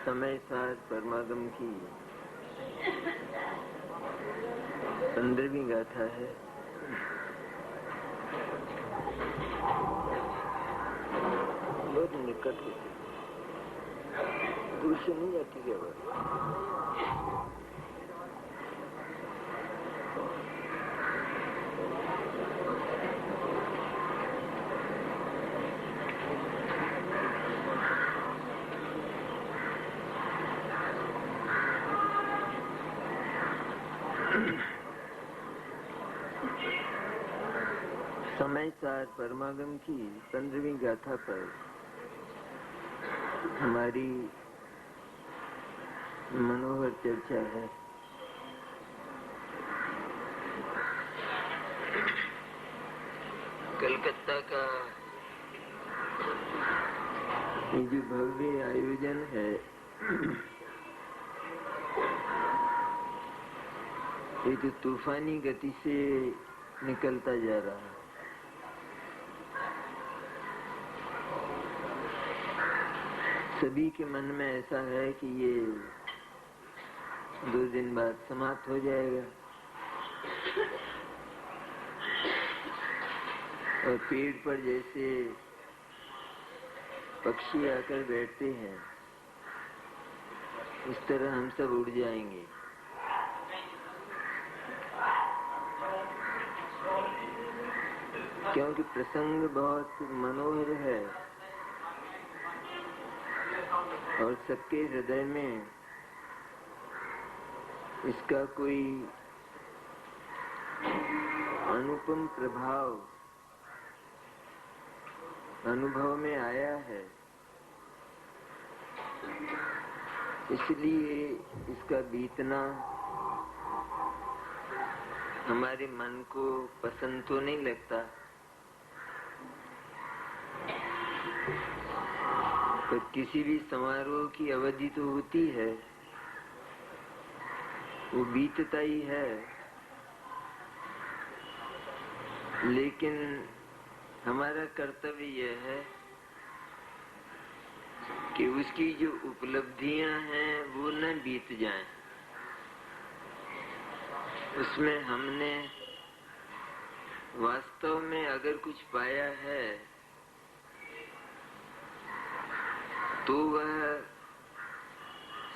समय सार परमागम की 15वीं गाथा है। बहुत निकट होती, दूर से नहीं जाती क्या बात। समय सार परमागम की 15वीं गाथा पर हमारी मनोहर चर्चा है। कलकत्ता का ये जो भव्य आयोजन है, ये तो तूफानी गति से निकलता जा रहा है। सभी के मन में ऐसा है कि ये 2 दिन बाद समाप्त हो जाएगा और पेड़ पर जैसे पक्षी आकर बैठते हैं इस तरह हम सब उड़ जाएंगे। क्योंकि प्रसंग बहुत मनोहर है और सबके हृदय में इसका कोई अनुपम प्रभाव अनुभव में आया है, इसलिए इसका बीतना हमारे मन को पसंद तो नहीं लगता, पर किसी भी समारोह की अवधि तो होती है, वो बीतता ही है। लेकिन हमारा कर्तव्य यह है कि उसकी जो उपलब्धियां हैं वो न बीत जाएं। उसमें हमने वास्तव में अगर कुछ पाया है तो वह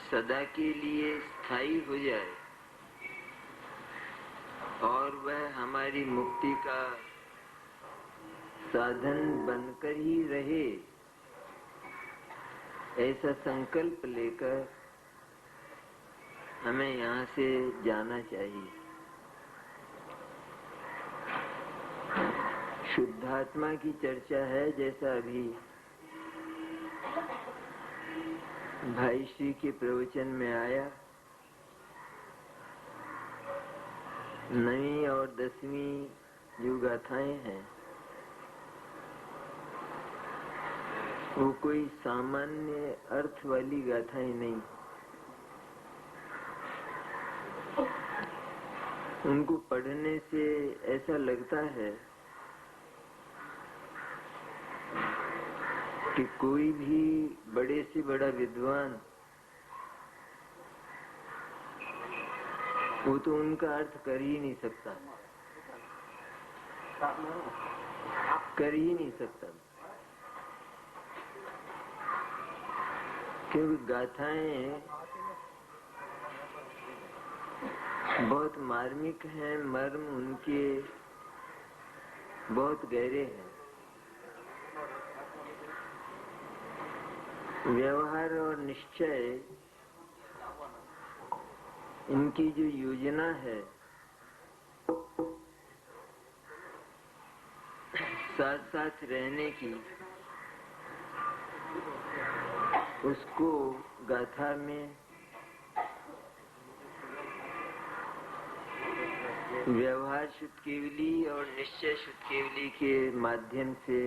सदा के लिए स्थायी हो जाए और वह हमारी मुक्ति का साधन बनकर ही रहे, ऐसा संकल्प लेकर हमें यहाँ से जाना चाहिए। शुद्धात्मा की चर्चा है, जैसा अभी भाई श्री के प्रवचन में आया। 9वीं और 10वीं जो गाथाएं हैं वो कोई सामान्य अर्थ वाली गाथाएं नहीं, उनको पढ़ने से ऐसा लगता है कि कोई भी बड़े से बड़ा विद्वान वो तो उनका अर्थ कर ही नहीं सकता, कर ही नहीं सकता, क्योंकि गाथाएं बहुत मार्मिक हैं, मर्म उनके बहुत गहरे हैं। व्यवहार और निश्चय इनकी जो योजना है साथ साथ रहने की, उसको गाथा में व्यवहार शुद्ध केवली और निश्चय शुद्ध केवली के माध्यम से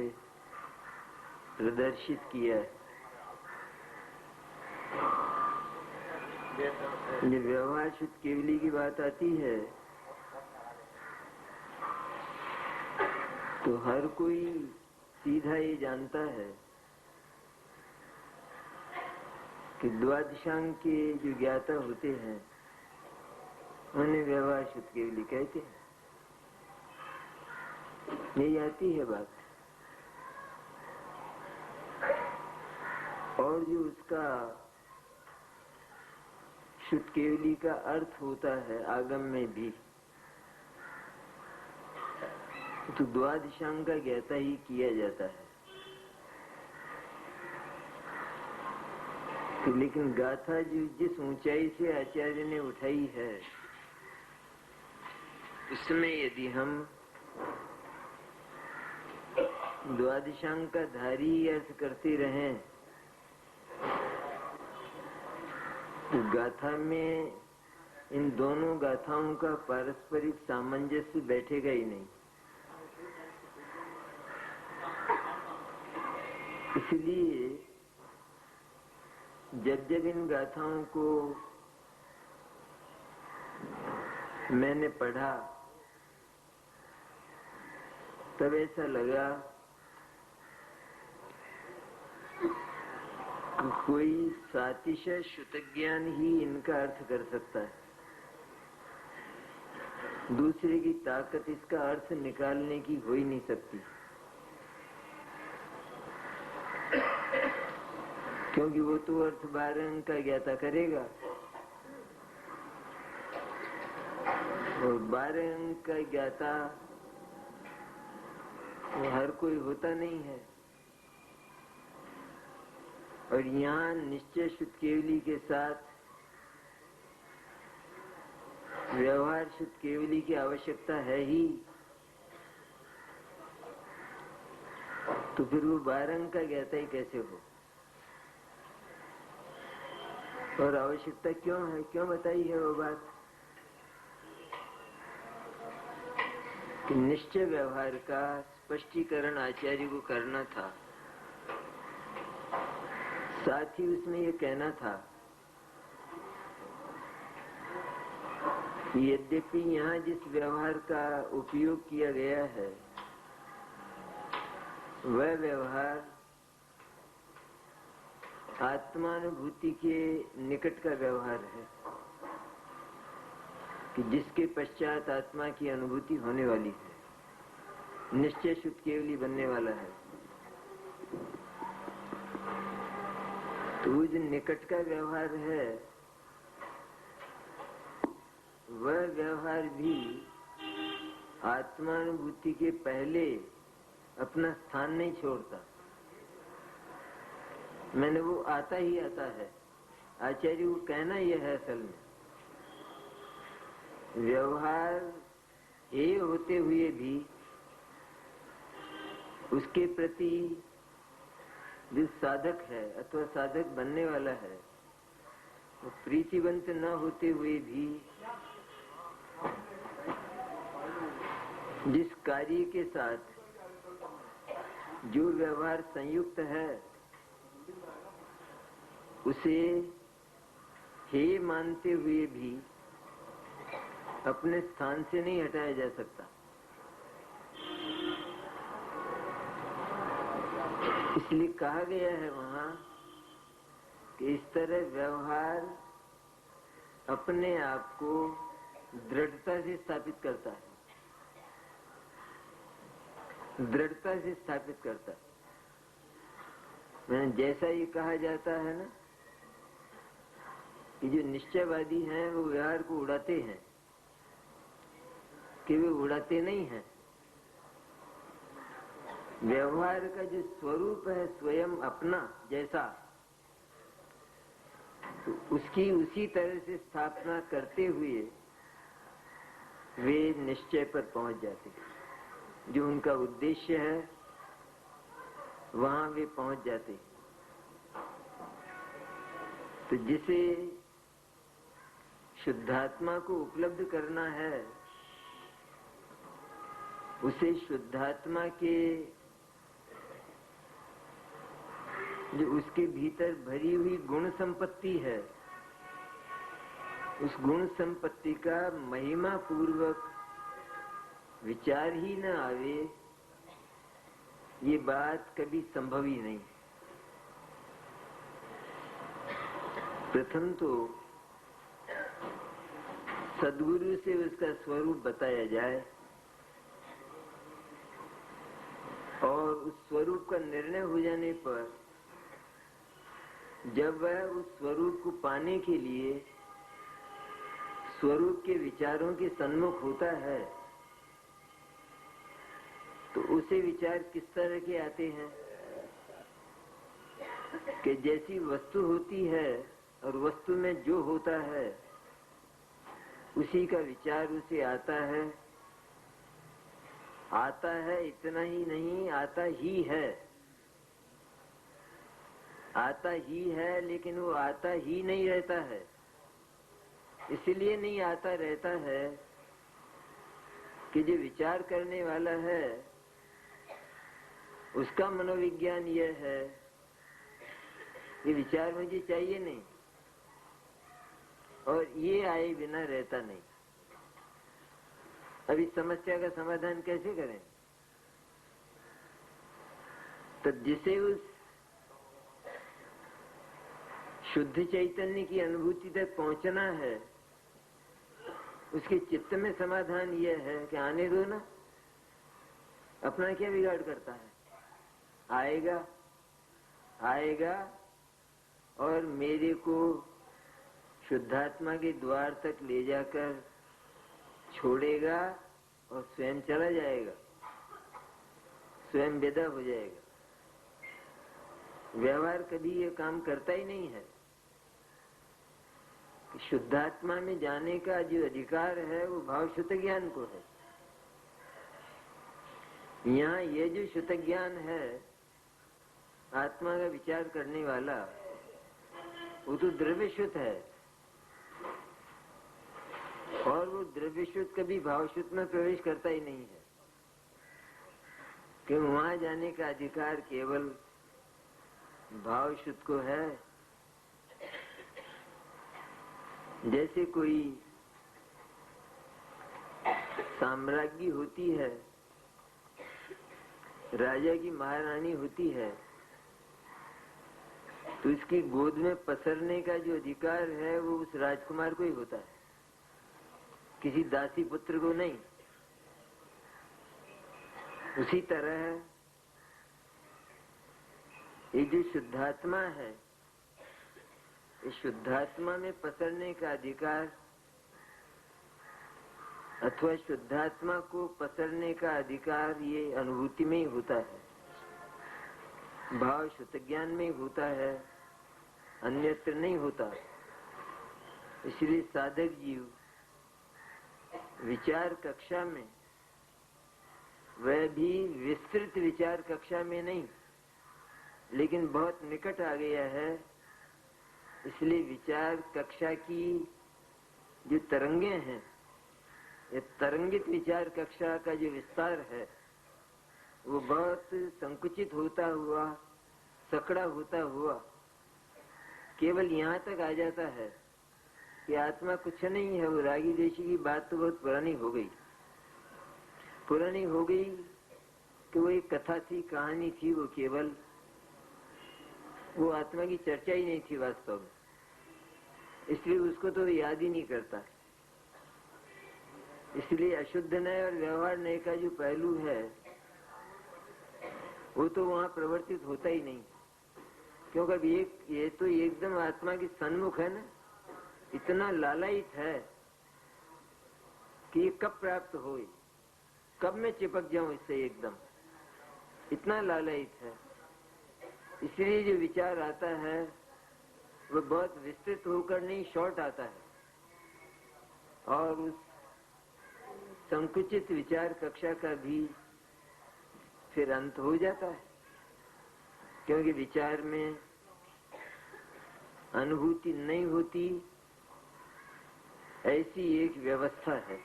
प्रदर्शित किया है। जब व्यवहार शुद्ध केवली की बात आती है तो हर कोई सीधा ये जानता है कि द्वादशांग के जो ज्ञाता होते हैं उन्हें व्यवहार शुद्ध केवली कहते हैं। यही आती है बात। और जो उसका शुद्ध केवली का अर्थ होता है आगम में भी, तो द्वादशांग का ज्ञाता ही किया जाता है। तो लेकिन गाथा जो जिस ऊंचाई से आचार्य ने उठाई है, उसमें यदि हम द्वादशांग का धारी अर्थ करते रहें तो गाथा में इन दोनों गाथाओं का पारस्परिक सामंजस्य बैठेगा ही नहीं। इसलिए जब जब इन गाथाओं को मैंने पढ़ा तब ऐसा लगा कि कोई सातिशय श्रुतज्ञान ही इनका अर्थ कर सकता है। दूसरे की ताकत इसका अर्थ निकालने की हो ही नहीं सकती, क्योंकि वो तो अर्थ 12 अंक का ज्ञाता करेगा और 12 अंक का ज्ञाता वो हर कोई होता नहीं है। और यहाँ निश्चय शुद्ध केवली के साथ व्यवहार शुद्ध केवली की आवश्यकता है ही, तो फिर वो 12 अंक का ज्ञाता ही कैसे हो? और आवश्यकता क्यों है, क्यों बताई है वो बात कि निश्चय व्यवहार का स्पष्टीकरण आचार्य को करना था। साथ ही उसमें ये कहना था कि यद्यपि यहाँ जिस व्यवहार का उपयोग किया गया है वह व्यवहार आत्मानुभूति के निकट का व्यवहार है कि जिसके पश्चात आत्मा की अनुभूति होने वाली है, निश्चय शुद्ध केवली बनने वाला है। तो वो जो निकट का व्यवहार है वह व्यवहार भी आत्मानुभूति के पहले अपना स्थान नहीं छोड़ता। मैंने वो आता ही आता है। आचार्य को कहना यह है असल में व्यवहार ये होते हुए भी उसके प्रति जो साधक है अथवा साधक बनने वाला है वो प्रीतिवंत न होते हुए भी जिस कार्य के साथ जो व्यवहार संयुक्त है उसे हे मानते हुए भी अपने स्थान से नहीं हटाया जा सकता। इसलिए कहा गया है वहां कि इस तरह व्यवहार अपने आप को दृढ़ता से स्थापित करता है, दृढ़ता से स्थापित करता है। मैंने जैसा ये कहा जाता है ना कि जो निश्चयवादी हैं वो व्यवहार को उड़ाते हैं, कि वे उड़ाते नहीं हैं। व्यवहार का जो स्वरूप है स्वयं अपना जैसा, तो उसकी उसी तरह से स्थापना करते हुए वे निश्चय पर पहुंच जाते हैं। जो उनका उद्देश्य है वहां वे पहुंच जाते हैं। तो जिसे शुद्धात्मा को उपलब्ध करना है उसे शुद्धात्मा के जो उसके भीतर भरी हुई गुण संपत्ति है उस गुण संपत्ति का महिमा पूर्वक विचार ही न आवे, ये बात कभी संभव ही नहीं। प्रथम तो सद्गुरु से उसका स्वरूप बताया जाए और उस स्वरूप का निर्णय हो जाने पर जब वह उस स्वरूप को पाने के लिए स्वरूप के विचारों के सन्मुख होता है तो उसे विचार किस तरह के आते हैं कि जैसी वस्तु होती है और वस्तु में जो होता है उसी का विचार उसे आता है। आता है इतना ही नहीं, आता ही है। आता ही है लेकिन वो आता ही नहीं रहता है। इसलिए नहीं आता रहता है कि जो विचार करने वाला है उसका मनोविज्ञान यह है ये विचार मुझे चाहिए नहीं और ये आए बिना रहता नहीं। अब इस समस्या का समाधान कैसे करें? तो जिसे उस शुद्ध चैतन्य की अनुभूति तक पहुंचना है उसके चित्त में समाधान यह है कि आने दो ना, अपना क्या बिगाड़ करता है। आएगा आएगा और मेरे को शुद्धात्मा के द्वार तक ले जाकर छोड़ेगा और स्वयं चला जाएगा, स्वयं विदा हो जाएगा। व्यवहार कभी ये काम करता ही नहीं है। शुद्धात्मा में जाने का जो अधिकार है वो भाव शुद्ध ज्ञान को है। यहाँ ये जो शुद्ध ज्ञान है आत्मा का विचार करने वाला वो तो द्रव्य शुद्ध है और वो द्रव्य शुद्ध कभी भाव शुद्ध में प्रवेश करता ही नहीं है कि वहां जाने का अधिकार केवल भाव शुद्ध को है। जैसे कोई साम्राज्ञी होती है, राजा की महारानी होती है तो इसकी गोद में पसरने का जो अधिकार है वो उस राजकुमार को ही होता है, किसी दासी पुत्र को नहीं। उसी तरह ये जो शुद्धात्मा है इस शुद्धात्मा में पसरने का अधिकार अथवा शुद्धात्मा को पसरने का अधिकार ये अनुभूति में ही होता है, भाव शुद्ध ज्ञान में ही होता है, अन्यत्र नहीं होता। इसलिए साधक जीव विचार कक्षा में, वह भी विस्तृत विचार कक्षा में नहीं लेकिन बहुत निकट आ गया है। इसलिए विचार कक्षा की जो तरंगे हैं, ये तरंगित विचार कक्षा का जो विस्तार है वो बहुत संकुचित होता हुआ, सकड़ा होता हुआ केवल यहाँ तक आ जाता है कि आत्मा कुछ नहीं है। वो रागी देशी की बात तो बहुत पुरानी हो गई, पुरानी हो गई कि वो एक कथा थी, कहानी थी, वो केवल वो आत्मा की चर्चा ही नहीं थी वास्तव में। इसलिए उसको तो याद ही नहीं करता। इसलिए अशुद्ध नय और व्यवहार नय का जो पहलू है वो तो वहां प्रवर्तित होता ही नहीं, क्योंकि ये तो एकदम आत्मा की सन्मुख है ना, इतना लालायित है कि ये कब प्राप्त हो, कब मैं चिपक जाऊं इससे, एकदम इतना लालायित है। इसलिए जो विचार आता है वो बहुत विस्तृत होकर नहीं, शॉर्ट आता है और उस संकुचित विचार कक्षा का भी फिर अंत हो जाता है, क्योंकि विचार में अनुभूति नहीं होती, ऐसी एक व्यवस्था है।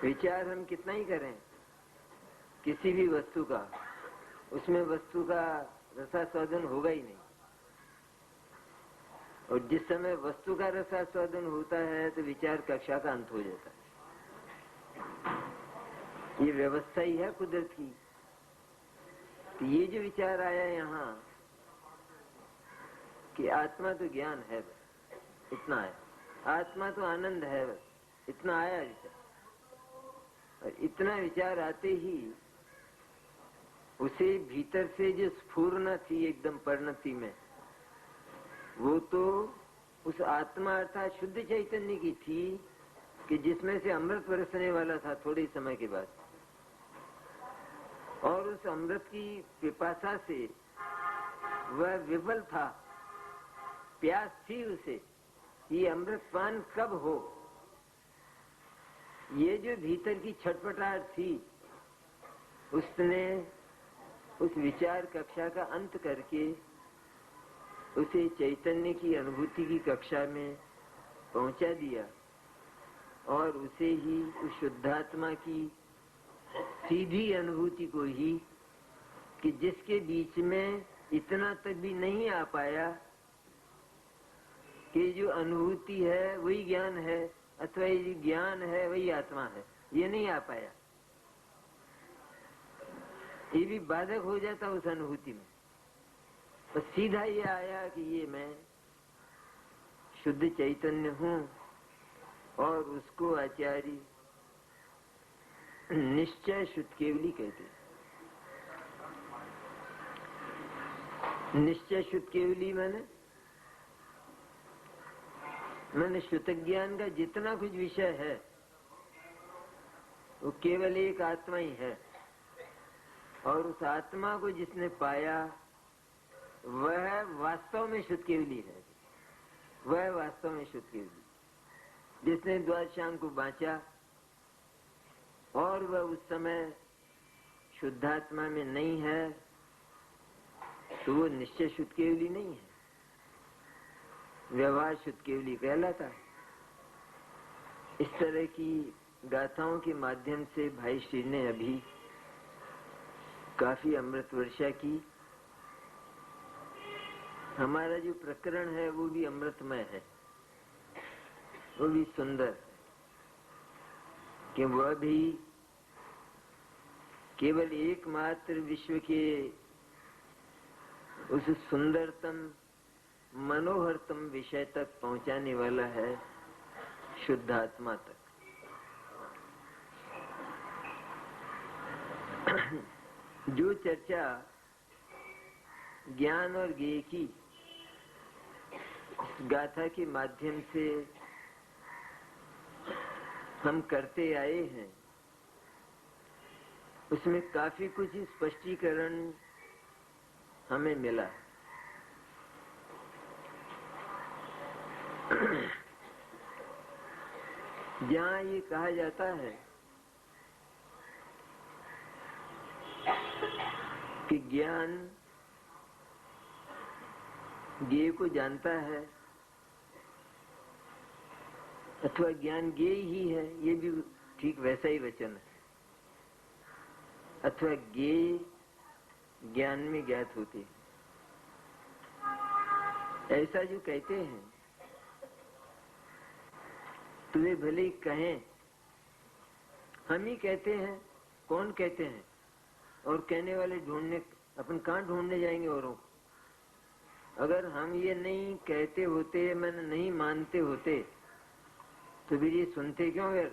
विचार हम कितना ही करें किसी भी वस्तु का, उसमें वस्तु का रसास्वादन होगा ही नहीं। और जिस समय वस्तु का रसास्वादन होता है तो विचार कक्षा का अंत हो जाता है। ये व्यवस्था ही है कुदरत की। तो ये जो विचार आया यहाँ कि आत्मा तो ज्ञान है बस, इतना है। आत्मा तो आनंद है बस, इतना आया विचार। और इतना विचार आते ही उसे भीतर से जो स्फूर्णा थी एकदम परिणति में, वो तो उस आत्मा अर्थात शुद्ध चैतन्य की थी कि जिसमें से अमृत बरसने वाला था थोड़े समय के बाद। और उस अमृत की पिपासा से वह विफल था, प्यास थी उसे, ये अमृत पान कब हो। ये जो भीतर की छटपटाहट थी, उसने उस विचार कक्षा का अंत करके उसे चैतन्य की अनुभूति की कक्षा में पहुंचा दिया और उसे ही उस शुद्धात्मा की सीधी अनुभूति को ही, कि जिसके बीच में इतना तक भी नहीं आ पाया कि जो अनुभूति है वही ज्ञान है अथवा ये ज्ञान है वही आत्मा है, ये नहीं आ पाया। ये भी बाधक हो जाता उस अनुभूति में। तो सीधा ये आया कि ये मैं शुद्ध चैतन्य हूँ और उसको आचार्य निश्चय शुद्ध केवली कहते हैं। निश्चय शुद्ध केवली मैंने शुद्ध ज्ञान का जितना कुछ विषय है वो केवल एक आत्मा ही है, और उस आत्मा को जिसने पाया वह वास्तव में शुद्ध केवली है। वह वास्तव में शुद्ध केवली, जिसने द्वादशांग को बांचा और वह उस समय शुद्धात्मा में नहीं है, तो वो निश्चय शुद्ध केवली नहीं है, व्यवहार शुद्ध केवली कहलाता है। इस तरह की गाथाओं के माध्यम से भाई श्री ने अभी काफी अमृत वर्षा की। हमारा जो प्रकरण है वो भी अमृतमय है, वो भी सुंदर, कि वह भी केवल एकमात्र विश्व के उस सुंदरतम मनोहरतम विषय तक पहुंचाने वाला है, शुद्धात्मा तक। जो चर्चा ज्ञान और ज्ञेय की गाथा के माध्यम से हम करते आए हैं, उसमें काफी कुछ स्पष्टीकरण हमें मिला। जहाँ ये कहा जाता है कि ज्ञान ज्ञेय को जानता है अथवा ज्ञान ज्ञेय ही है, ये भी ठीक वैसा ही वचन है। अथवा ज्ञेय ज्ञान में ज्ञात होते, ऐसा जो कहते हैं, तुम्हें भले ही कहें, हम ही कहते हैं, कौन कहते हैं, और कहने वाले ढूंढने, अपन कहाँ ढूंढने जाएंगे औरों को। अगर हम ये नहीं कहते होते, मैंने नहीं मानते होते, तो फिर ये सुनते क्यों यार।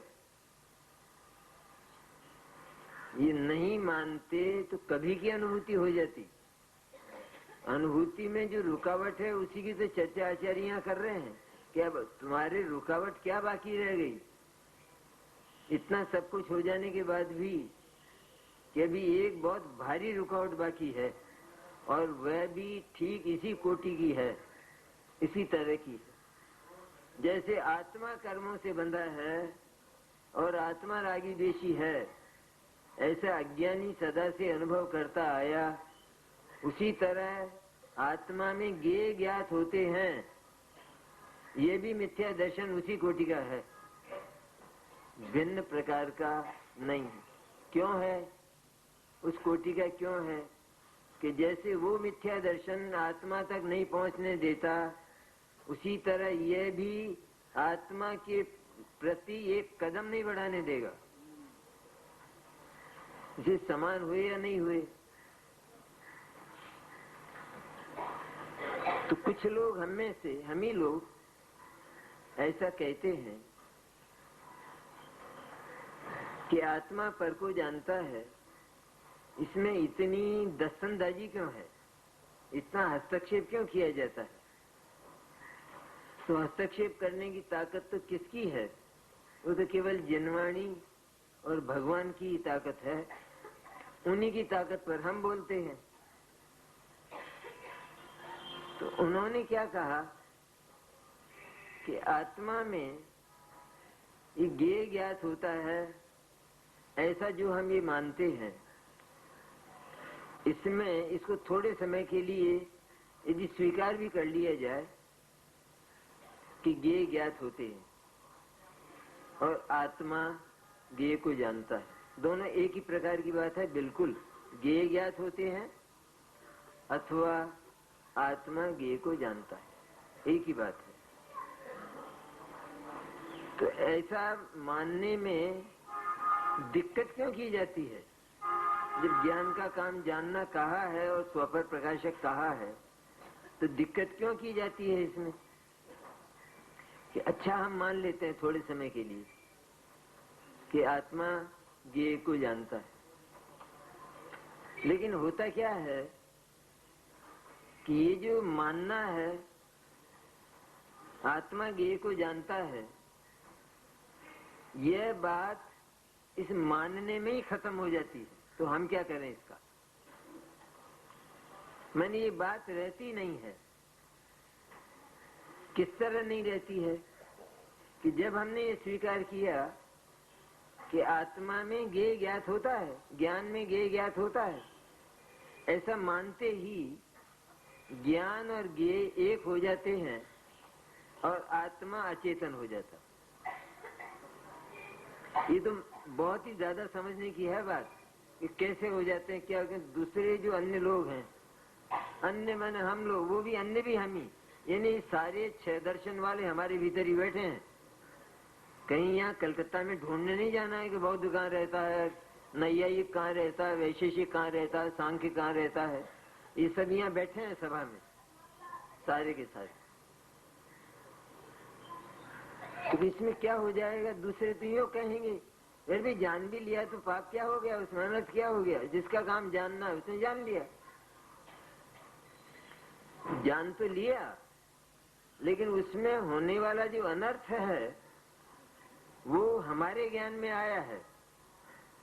ये नहीं मानते तो कभी की अनुभूति हो जाती। अनुभूति में जो रुकावट है उसी की तो चर्चा आचार्य यहाँ कर रहे हैं। क्या तुम्हारे रुकावट क्या बाकी रह गई? इतना सब कुछ हो जाने के बाद भी कि अभी एक बहुत भारी रुकावट बाकी है, और वह भी ठीक इसी कोटि की है, इसी तरह की है। जैसे आत्मा कर्मों से बंधा है और आत्मा रागी द्वेषी है, ऐसा अज्ञानी सदा से अनुभव करता आया, उसी तरह आत्मा में ज्ञेय ज्ञात होते हैं, ये भी मिथ्या दर्शन उसी कोटि का है, भिन्न प्रकार का नहीं। क्यों है? उस कोटि का क्यों है कि जैसे वो मिथ्या दर्शन आत्मा तक नहीं पहुंचने देता, उसी तरह यह भी आत्मा के प्रति एक कदम नहीं बढ़ाने देगा, इसे समान हुए या नहीं हुए। तो कुछ लोग हम ही लोग ऐसा कहते हैं कि आत्मा पर को जानता है, इसमें इतनी दस्तंदाजी क्यों है, इतना हस्तक्षेप क्यों किया जाता है? तो हस्तक्षेप करने की ताकत तो किसकी है? वो तो केवल जनवाणी और भगवान की ताकत है। उन्हीं की ताकत पर हम बोलते हैं। तो उन्होंने क्या कहा कि आत्मा में ये ज्ञेय ज्ञात होता है, ऐसा जो हम ये मानते हैं, इसमें इसको थोड़े समय के लिए यदि स्वीकार भी कर लिया जाए कि ज्ञेय ज्ञात होते हैं और आत्मा ज्ञेय को जानता है, दोनों एक ही प्रकार की बात है। बिल्कुल ज्ञेय ज्ञात होते हैं अथवा आत्मा ज्ञेय को जानता है, एक ही बात है। तो ऐसा मानने में दिक्कत क्यों की जाती है? जब ज्ञान का काम जानना कहा है और स्वपर प्रकाशक कहा है, तो दिक्कत क्यों की जाती है इसमें? कि अच्छा हम मान लेते हैं थोड़े समय के लिए कि आत्मा ज्ञेय को जानता है, लेकिन होता क्या है कि ये जो मानना है आत्मा ज्ञेय को जानता है, यह बात इस मानने में ही खत्म हो जाती है। तो हम क्या करें इसका? मैंने ये बात रहती नहीं है। किस तरह नहीं रहती है कि जब हमने ये स्वीकार किया कि आत्मा में ज्ञेय ज्ञात होता है, ज्ञान में ज्ञेय ज्ञात होता है, ऐसा मानते ही ज्ञान और ज्ञेय एक हो जाते हैं और आत्मा अचेतन हो जाता। ये तो बहुत ही ज्यादा समझने की है बात कि कैसे हो जाते हैं। क्या दूसरे जो अन्य लोग हैं, अन्य माने हम लोग, वो भी अन्य भी हम ही, यानी सारे 6 दर्शन वाले हमारे भीतर ही बैठे हैं। कहीं यहाँ कलकत्ता में ढूंढने नहीं जाना है कि बौद्ध कहाँ रहता है, नैयायिक कहाँ रहता है, वैशेषिक कहाँ रहता है, सांख्य कहाँ रहता है। ये सब यहाँ बैठे हैं सभा में, सारे के सारे। तो इसमें क्या हो जाएगा? दूसरे तो यो कहेंगे फिर भी जान भी लिया तो पाप क्या हो गया, उसमें अनर्थ क्या हो गया? जिसका काम जानना है उसने जान लिया, जान तो लिया, लेकिन उसमें होने वाला जो अनर्थ है वो हमारे ज्ञान में आया है।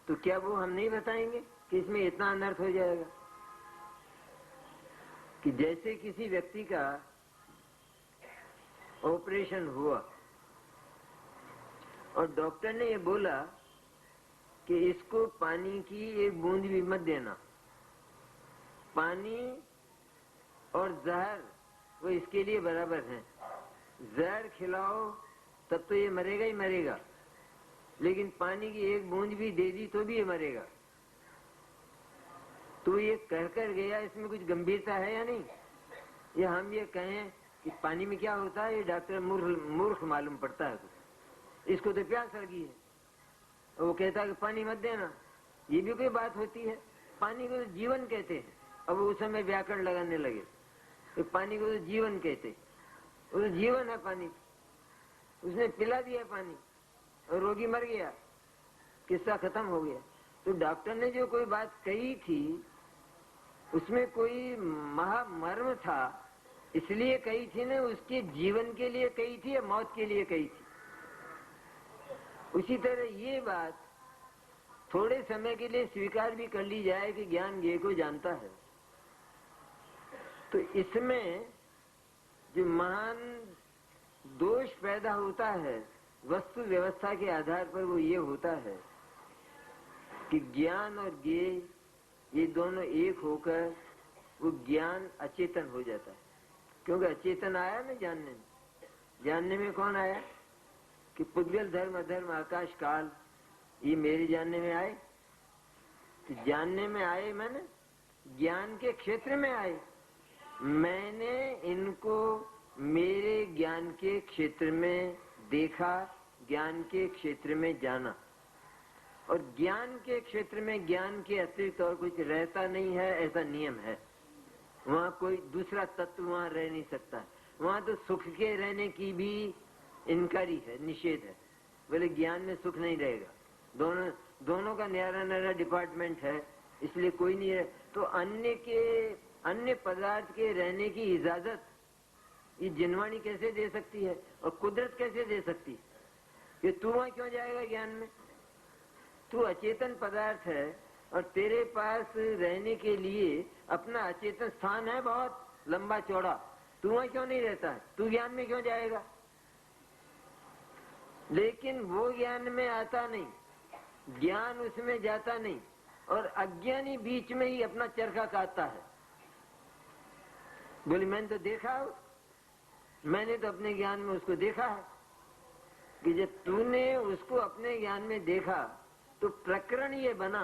तो क्या वो हम नहीं बताएंगे कि इसमें इतना अनर्थ हो जाएगा? कि जैसे किसी व्यक्ति का ऑपरेशन हुआ और डॉक्टर ने ये बोला कि इसको पानी की एक बूंद भी मत देना, पानी और जहर वो इसके लिए बराबर हैं। जहर खिलाओ तब तो ये मरेगा ही मरेगा, लेकिन पानी की एक बूंद भी दे दी तो भी ये मरेगा। तो ये कहकर गया, इसमें कुछ गंभीरता है या नहीं? या हम ये कहें कि पानी में क्या होता है, ये डॉक्टर मूर्ख मालूम पड़ता है, इसको तो प्यास लगी है, वो कहता है कि पानी मत देना। ये भी कोई बात होती है? पानी को तो जीवन कहते हैं। अब उस समय व्याकरण लगाने लगे तो पानी को तो जीवन कहते, वो तो जीवन है पानी। उसने पिला दिया पानी और रोगी मर गया, किस्सा खत्म हो गया। तो डॉक्टर ने जो कोई बात कही थी उसमें कोई महामर्म था, इसलिए कही थी ना, उसके जीवन के लिए कही थी या मौत के लिए कही थी? उसी तरह ये बात थोड़े समय के लिए स्वीकार भी कर ली जाए कि ज्ञान ज्ञेय को जानता है, तो इसमें जो महान दोष पैदा होता है वस्तु व्यवस्था के आधार पर, वो ये होता है कि ज्ञान और ज्ञेय ये दोनों एक होकर वो ज्ञान अचेतन हो जाता है। क्योंकि अचेतन आया ना जानने में। जानने में कौन आया? कि पुद्गल धर्म अधर्म आकाश काल ये मेरे जानने में आए। तो जानने में आए मैंने ज्ञान के क्षेत्र में आए। मैंने इनको मेरे ज्ञान के क्षेत्र में देखा, ज्ञान के क्षेत्र में जाना। और ज्ञान के क्षेत्र में ज्ञान के अतिरिक्त और कुछ रहता नहीं है, ऐसा नियम है। वहाँ कोई दूसरा तत्व वहाँ रह नहीं सकता। वहाँ तो सुख के रहने की भी इनकारी है, निषेध है। बोले ज्ञान में सुख नहीं रहेगा, दोनों का न्यारा न्यारा डिपार्टमेंट है, इसलिए कोई नहीं है। तो अन्य पदार्थ के रहने की इजाजत ये जिनवाणी कैसे दे सकती है और कुदरत कैसे दे सकती है? कि तू वहां क्यों जाएगा ज्ञान में? तू अचेतन पदार्थ है और तेरे पास रहने के लिए अपना अचेतन स्थान है बहुत लंबा चौड़ा, तू वहां क्यों नहीं रहता है? तू ज्ञान में क्यों जाएगा? लेकिन वो ज्ञान में आता नहीं, ज्ञान उसमें जाता नहीं, और अज्ञानी बीच में ही अपना चरखा काटता है। बोले मैंने तो देखा, मैंने तो अपने ज्ञान में उसको देखा है कि जब तूने उसको अपने ज्ञान में देखा तो प्रकरण ये बना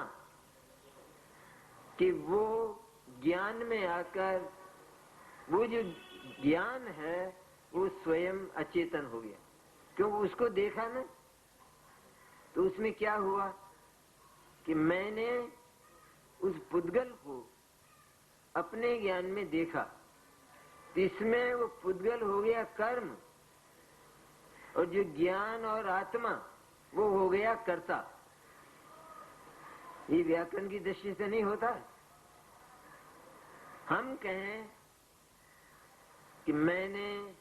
कि वो ज्ञान में आकर वो जो ज्ञान है वो स्वयं अचेतन हो गया। क्यों? उसको देखा ना, तो उसमें क्या हुआ कि मैंने उस पुद्गल को अपने ज्ञान में देखा, तो इसमें वो पुद्गल हो गया कर्म और जो ज्ञान और आत्मा वो हो गया कर्ता। ये व्याकरण की दृष्टि से नहीं होता है। हम कहें कि मैंने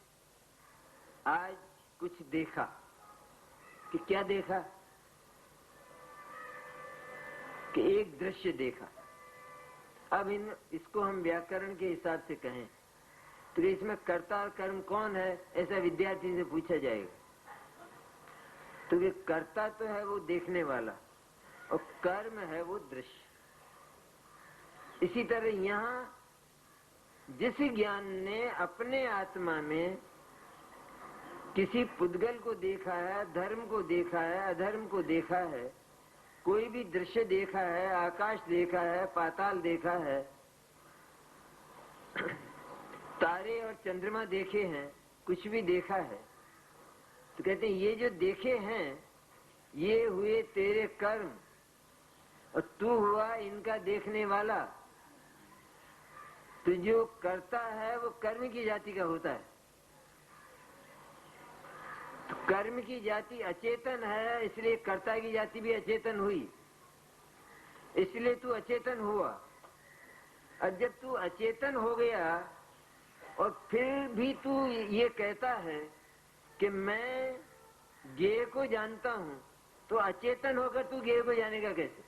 आज कुछ देखा, कि क्या देखा? कि एक दृश्य देखा। अब इसको हम व्याकरण के हिसाब से कहें तो इसमें कर्ता और कर्म कौन है, ऐसा विद्यार्थी से पूछा जाएगा। तो ये कर्ता तो है वो देखने वाला और कर्म है वो दृश्य। इसी तरह यहाँ जिस ज्ञान ने अपने आत्मा में किसी पुद्गल को देखा है, धर्म को देखा है, अधर्म को देखा है, कोई भी दृश्य देखा है, आकाश देखा है, पाताल देखा है, तारे और चंद्रमा देखे हैं, कुछ भी देखा है, तो कहते हैं ये जो देखे हैं ये हुए तेरे कर्म और तू हुआ इनका देखने वाला। तो जो करता है वो कर्म की जाति का होता है। तो कर्म की जाति अचेतन है, इसलिए कर्ता की जाति भी अचेतन हुई, इसलिए तू अचेतन हुआ। और जब तू अचेतन हो गया और फिर भी तू ये कहता है कि मैं ज्ञेय को जानता हूं, तो अचेतन होकर तू ज्ञेय को जानेगा कैसे?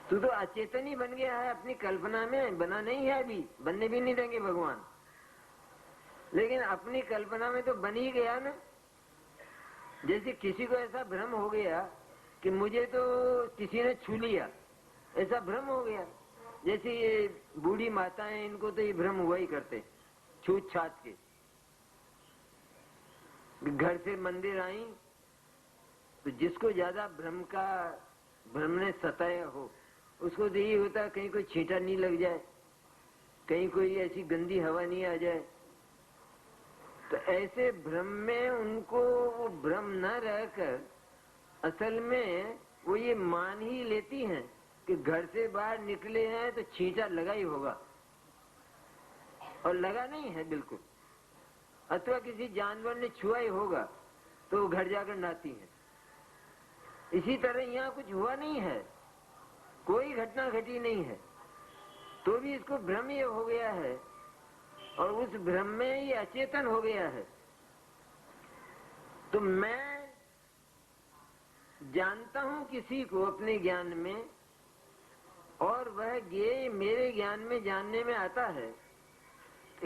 तू तो अचेतन ही बन गया है अपनी कल्पना में, बना नहीं है, अभी बनने भी नहीं देंगे भगवान, लेकिन अपनी कल्पना में तो बन ही गया ना। जैसे किसी को ऐसा भ्रम हो गया कि मुझे तो किसी ने छू लिया, ऐसा भ्रम हो गया। जैसे ये बूढ़ी माताएं, इनको तो ये भ्रम हुआ ही करते, छूत छात के। घर से मंदिर आई तो जिसको ज्यादा भ्रम ने सताया हो उसको तो यही होता है कहीं कोई छींटा नहीं लग जाए, कहीं कोई ऐसी गंदी हवा नहीं आ जाए। तो ऐसे भ्रम में उनको वो भ्रम न रहकर असल में वो ये मान ही लेती हैं कि घर से बाहर निकले हैं तो छींटा लगा ही होगा, और लगा नहीं है बिल्कुल, अथवा किसी जानवर ने छुआ ही होगा तो वो घर जाकर नहाती है। इसी तरह यहाँ कुछ हुआ नहीं है, कोई घटना घटी नहीं है, तो भी इसको भ्रम ये हो गया है और उस भ्रम में ये अचेतन हो गया है। तो मैं जानता हूं किसी को अपने ज्ञान में और वह ज्ञेय मेरे ज्ञान में जानने में आता है।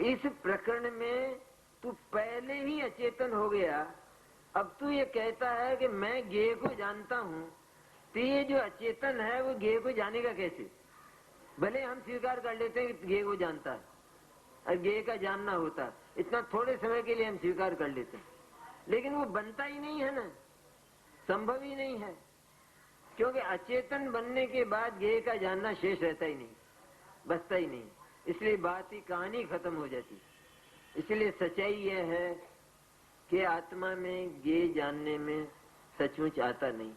इस प्रकरण में तू पहले ही अचेतन हो गया, अब तू ये कहता है कि मैं ज्ञेय को जानता हूं, तो ये जो अचेतन है वो ज्ञेय को जानेगा कैसे? भले हम स्वीकार कर लेते हैं कि ज्ञेय को जानता है और ज्ञेय का जानना होता है, इतना थोड़े समय के लिए हम स्वीकार कर लेते हैं, लेकिन वो बनता ही नहीं है ना, संभव ही नहीं है, क्योंकि अचेतन बनने के बाद ज्ञेय का जानना शेष रहता ही नहीं, बचता ही नहीं, इसलिए बात ही कहानी खत्म हो जाती। इसलिए सच्चाई यह है कि आत्मा में ज्ञेय जानने में सचमुच आता नहीं।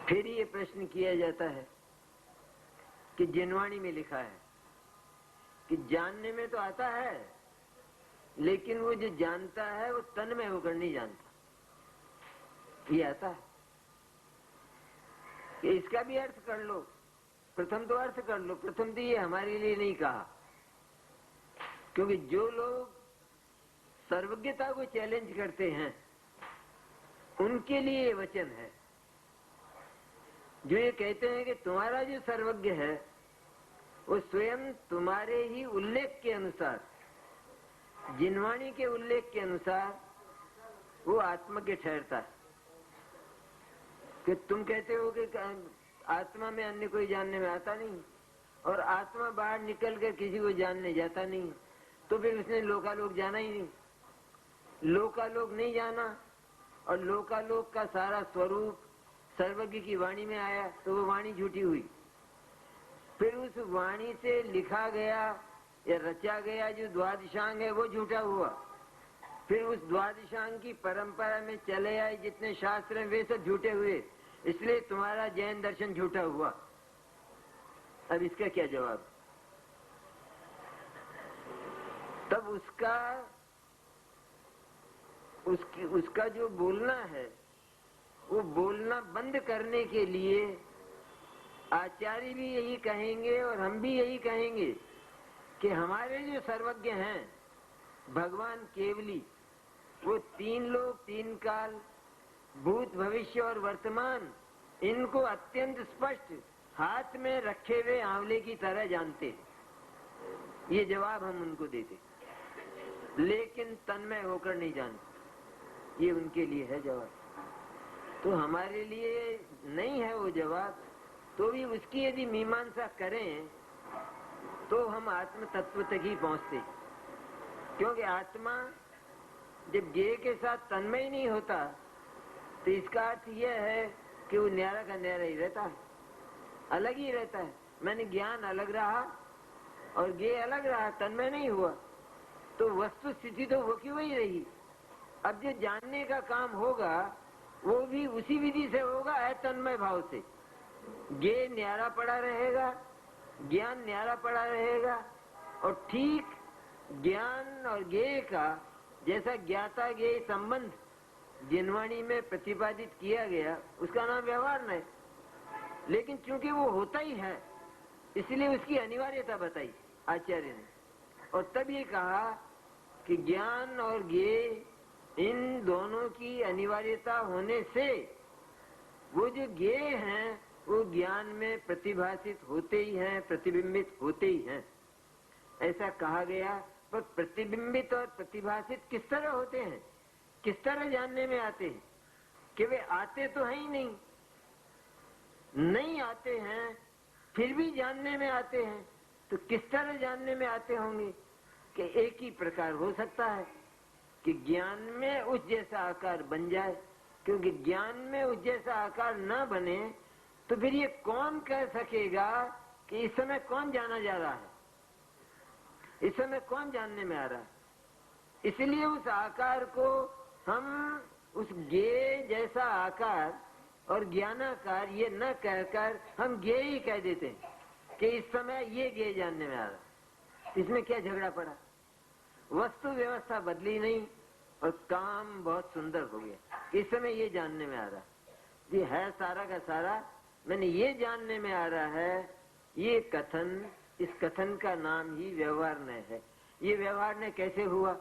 फिर ये प्रश्न किया जाता है कि जिनवाणी में लिखा है कि जानने में तो आता है, लेकिन वो जो जानता है वो तन में होकर नहीं जानता। ये आता है कि इसका भी अर्थ कर लो, प्रथम तो अर्थ कर लो। प्रथम तो ये हमारे लिए नहीं कहा, क्योंकि जो लोग सर्वज्ञता को चैलेंज करते हैं उनके लिए ये वचन है। जो ये कहते हैं कि तुम्हारा जो सर्वज्ञ है वो स्वयं तुम्हारे ही उल्लेख के अनुसार, जिनवाणी के उल्लेख के अनुसार वो आत्मज्ञ ठहरता है। कि तुम कहते हो कि आत्मा में अन्य कोई जानने में आता नहीं, और आत्मा बाहर निकल कर किसी को जानने जाता नहीं, तो फिर उसने लोकालोक जाना ही नहीं। लोकालोक नहीं जाना और लोकालोक का सारा स्वरूप सर्वज्ञ की वाणी में आया, तो वो वाणी झूठी हुई। फिर उस वाणी से लिखा गया या रचा गया जो द्वादशांग है वो झूठा हुआ। फिर उस द्वादशांग की परंपरा में चले आए जितने शास्त्र हैं वे सब झूठे हुए, इसलिए तुम्हारा जैन दर्शन झूठा हुआ। अब इसका क्या जवाब? तब उसका जो बोलना है वो बोलना बंद करने के लिए आचार्य भी यही कहेंगे और हम भी यही कहेंगे कि हमारे जो सर्वज्ञ हैं भगवान केवली, वो तीन लोक, तीन काल, भूत, भविष्य और वर्तमान, इनको अत्यंत स्पष्ट हाथ में रखे हुए आंवले की तरह जानते। ये जवाब हम उनको देते, लेकिन तन्मय होकर नहीं जानते। ये उनके लिए है जवाब। तो हमारे लिए नहीं है वो जवाब, तो भी उसकी यदि मीमांसा करें तो हम आत्म तत्व तक ही पहुंचते। क्योंकि आत्मा जब ज्ञेय के साथ तन्मय नहीं होता तो इसका अर्थ यह है कि वो न्यारा का न्यारा ही रहता है, अलग ही रहता है। मैंने ज्ञान अलग रहा और ज्ञेय अलग रहा, तन्मय नहीं हुआ, तो वस्तु स्थिति तो वो की वही रही। अब जो जानने का काम होगा वो भी उसी विधि से होगा, अतन्मय भाव से। ज्ञेय न्यारा पड़ा रहेगा, ज्ञान न्यारा पड़ा रहेगा, और ठीक ज्ञान और ज्ञेय का जैसा ज्ञाता ज्ञेय संबंध जिनवाणी में प्रतिपादित किया गया उसका नाम व्यवहार है। लेकिन चूंकि वो होता ही है इसलिए उसकी अनिवार्यता बताई आचार्य ने, और तब ये कहा कि ज्ञान और ज्ञेय इन दोनों की अनिवार्यता होने से वो जो ज्ञेय हैं वो ज्ञान में प्रतिभाषित होते ही हैं, प्रतिबिंबित होते ही हैं, ऐसा कहा गया। पर प्रतिबिंबित और प्रतिभाषित किस तरह होते हैं, किस तरह जानने में आते हैं? कि वे आते तो है ही नहीं, नहीं आते हैं फिर भी जानने में आते हैं। तो किस तरह जानने में आते होंगे? कि एक ही प्रकार हो सकता है कि ज्ञान में उस जैसा आकार बन जाए, क्योंकि ज्ञान में उस जैसा आकार न बने तो फिर ये कौन कह सकेगा कि इस समय कौन जाना जा रहा है, इस समय कौन जानने में आ रहा है। इसलिए उस आकार को हम उस ज्ञेय जैसा आकार और ज्ञानाकार ये न कहकर हम ज्ञेय ही कह देते हैं कि इस समय ये ज्ञेय जानने में आ रहा है। इसमें क्या झगड़ा पड़ा? वस्तु व्यवस्था बदली नहीं और काम बहुत सुंदर हो गया। इस समय ये जानने में आ रहा है, ये है सारा का सारा मैंने ये जानने में आ रहा है। ये कथन, इस कथन का नाम ही व्यवहार न है। ये व्यवहार न कैसे हुआ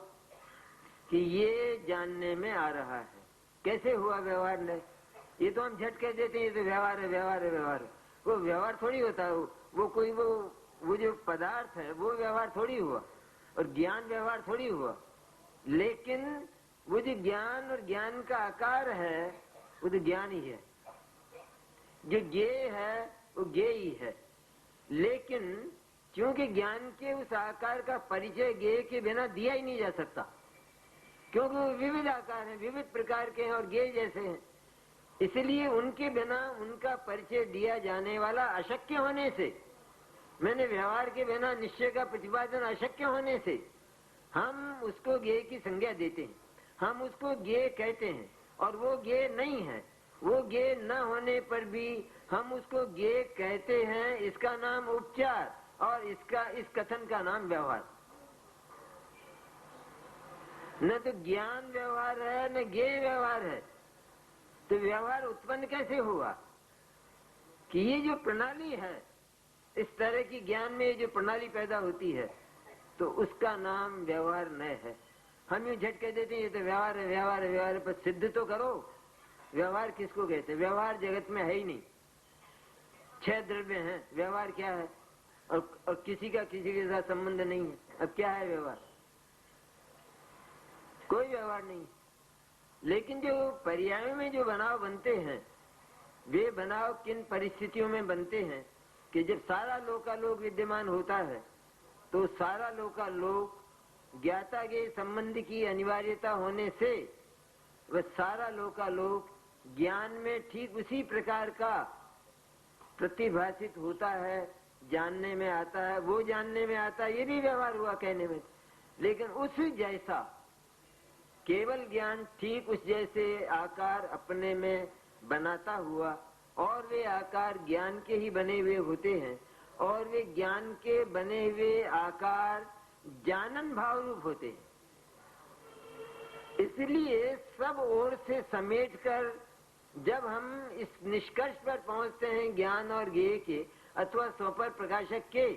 कि ये जानने में आ रहा है? कैसे हुआ व्यवहार न? ये तो हम झट कह देते हैं ये तो व्यवहार है, व्यवहार है, व्यवहार है। वो व्यवहार थोड़ी होता है, वो कोई वो जो पदार्थ है वो व्यवहार थोड़ी हुआ, और ज्ञान व्यवहार थोड़ी हुआ। लेकिन वो जो ज्ञान और ज्ञान का आकार है वो तो ज्ञान ही है, जो ज्ञेय है वो ज्ञेय ही है। लेकिन क्योंकि ज्ञान के उस आकार का परिचय ज्ञेय के बिना दिया ही नहीं जा सकता, क्योंकि वो विविध आकार हैं, विविध प्रकार के हैं और ज्ञेय जैसे हैं, इसलिए उनके बिना उनका परिचय दिया जाने वाला अशक्य होने से, मैंने व्यवहार के बिना निश्चय का प्रतिपादन अशक्य होने से हम उसको ज्ञेय की संज्ञा देते हैं, हम उसको ज्ञेय कहते हैं, और वो ज्ञेय नहीं है। वो ज्ञेय न होने पर भी हम उसको ज्ञेय कहते हैं, इसका नाम उपचार और इसका इस कथन का नाम व्यवहार। न तो ज्ञान व्यवहार है न ज्ञेय व्यवहार है। तो व्यवहार उत्पन्न कैसे हुआ कि ये जो प्रणाली है, इस तरह की ज्ञान में जो प्रणाली पैदा होती है, तो उसका नाम व्यवहार न है। हम यूं झट कह देते हैं ये तो व्यवहार है, व्यवहार है, व्यवहार है, पर सिद्ध तो करो। व्यवहार किसको कहते हैं? व्यवहार जगत में है ही नहीं। 6 द्रव्य हैं, व्यवहार क्या है? और किसी का किसी के साथ संबंध नहीं है। अब क्या है व्यवहार? कोई व्यवहार नहीं। लेकिन जो पर्यायों में जो बनाव बनते हैं, वे बनाव किन परिस्थितियों में बनते हैं कि जब सारा लोकालोक विद्यमान होता है, तो सारा लोकालोक ज्ञाता के संबंध की अनिवार्यता होने से वह सारा लोकालोक ज्ञान में ठीक उसी प्रकार का प्रतिभाषित होता है, जानने में आता है, वो जानने में आता है। ये भी व्यवहार हुआ कहने में। लेकिन उस जैसा केवल ज्ञान ठीक उस जैसे आकार अपने में बनाता हुआ, और वे आकार ज्ञान के ही बने हुए होते हैं, और वे ज्ञान के बने हुए आकार जानन भाव रूप होते हैं। इसलिए सब ओर से समेटकर जब हम इस निष्कर्ष पर पहुंचते हैं ज्ञान और ज्ञेय के अथवा स्वपर प्रकाशक के,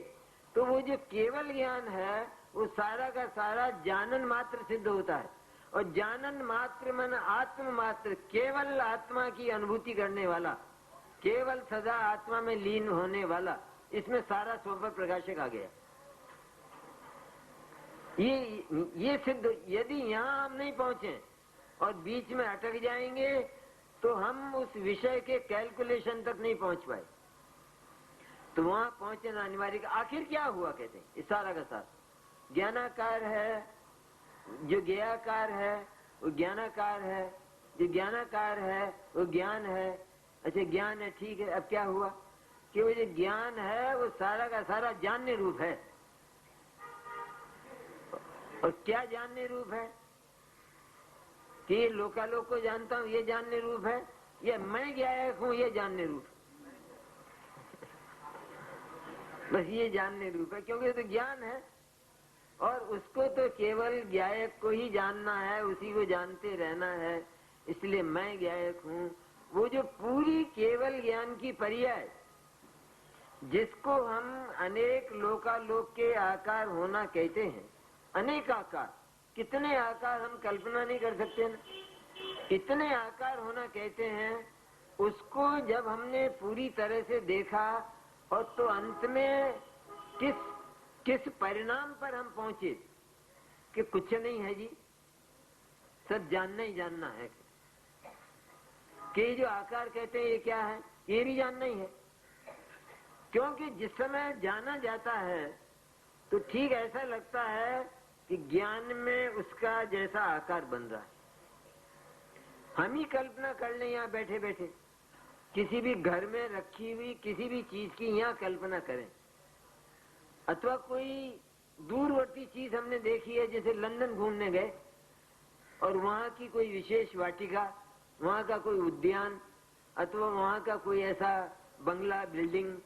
तो वो जो केवल ज्ञान है वो सारा का सारा जानन मात्र सिद्ध होता है। और जानन मात्र मन आत्म मात्र, केवल आत्मा की अनुभूति करने वाला, केवल सदा आत्मा में लीन होने वाला, इसमें सारा स्वपर प्रकाशक आ गया। ये सिद्ध। यदि यहाँ हम नहीं पहुंचे और बीच में अटक जाएंगे तो हम उस विषय के कैलकुलेशन तक नहीं पहुंच पाए। तो वहां पहुंचना अनिवार्य। आखिर क्या हुआ कहते हैं? इस सारा का सारा ज्ञानाकार है, जो ज्ञेयाकार है वो ज्ञानाकार है, जो ज्ञानाकार है वो ज्ञान है। अच्छा ज्ञान है, ठीक है। अब क्या हुआ कि वो जो ज्ञान है वो सारा का सारा जानने रूप है। और क्या जानने रूप है कि ये लोकालोक को जानता हूं, ये जानने रूप है, या मैं ज्ञायक हूं, ये जानने रूप है। बस ये जानने रूप है, क्योंकि तो ज्ञान है और उसको तो केवल ज्ञायक को ही जानना है, उसी को जानते रहना है। इसलिए मैं ज्ञायक हूं। वो जो पूरी केवल ज्ञान की पर्याय, जिसको हम अनेक लोकालोक के आकार होना कहते हैं, अनेक आकार, कितने आकार हम कल्पना नहीं कर सकते ना, इतने आकार होना कहते हैं। उसको जब हमने पूरी तरह से देखा और तो अंत में किस परिणाम पर हम पहुंचे कि कुछ नहीं है जी, सब जानना ही जानना है। कि जो आकार कहते हैं ये क्या है, ये भी जानना ही है। क्योंकि जिस समय जाना जाता है तो ठीक ऐसा लगता है कि ज्ञान में उसका जैसा आकार बन रहा है। हम ही कल्पना कर लें यहाँ बैठे बैठे, किसी भी घर में रखी हुई किसी भी चीज की यहाँ कल्पना करें, अथवा कोई दूरवर्ती चीज हमने देखी है, जैसे लंदन घूमने गए और वहाँ की कोई विशेष वाटिका, वहाँ का कोई उद्यान, अथवा वहाँ का कोई ऐसा बंगला, बिल्डिंग,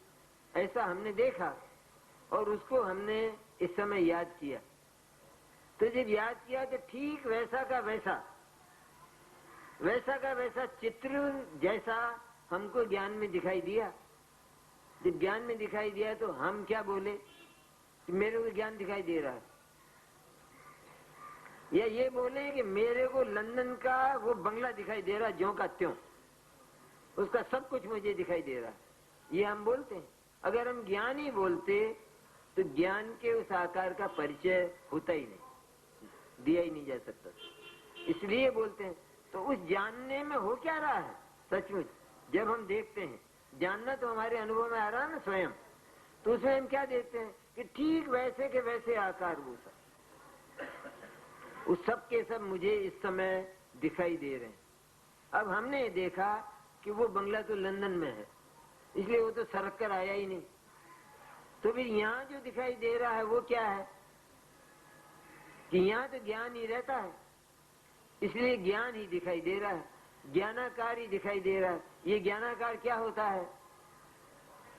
ऐसा हमने देखा और उसको हमने इस समय याद किया। तो जब याद किया तो ठीक वैसा का वैसा चित्र जैसा हमको ज्ञान में दिखाई दिया। जब ज्ञान में दिखाई दिया तो हम क्या बोले कि मेरे को ज्ञान दिखाई दे रहा है, या ये बोले कि मेरे को लंदन का वो बंगला दिखाई दे रहा है, ज्यों का त्यों, उसका सब कुछ मुझे दिखाई दे रहा है। ये हम बोलते हैं। अगर हम ज्ञान ही बोलते तो ज्ञान के उस आकार का परिचय होता ही नहीं, दिया ही नहीं जा सकता। इसलिए बोलते हैं। तो उस जानने में हो क्या रहा है सचमुच, जब हम देखते हैं, जानना तो हमारे अनुभव में आ रहा है ना स्वयं, तो उसमें हम क्या देखते हैं कि ठीक वैसे के वैसे आकार वो सब के सब मुझे इस समय दिखाई दे रहे हैं। अब हमने देखा कि वो बंगला तो लंदन में है, इसलिए वो तो सरक कर आया ही नहीं। तो फिर यहाँ जो दिखाई दे रहा है वो क्या है कि यहाँ तो ज्ञान ही रहता है, इसलिए ज्ञान ही दिखाई दे रहा है, ज्ञानाकार ही दिखाई दे रहा है। ये ज्ञानाकार क्या होता है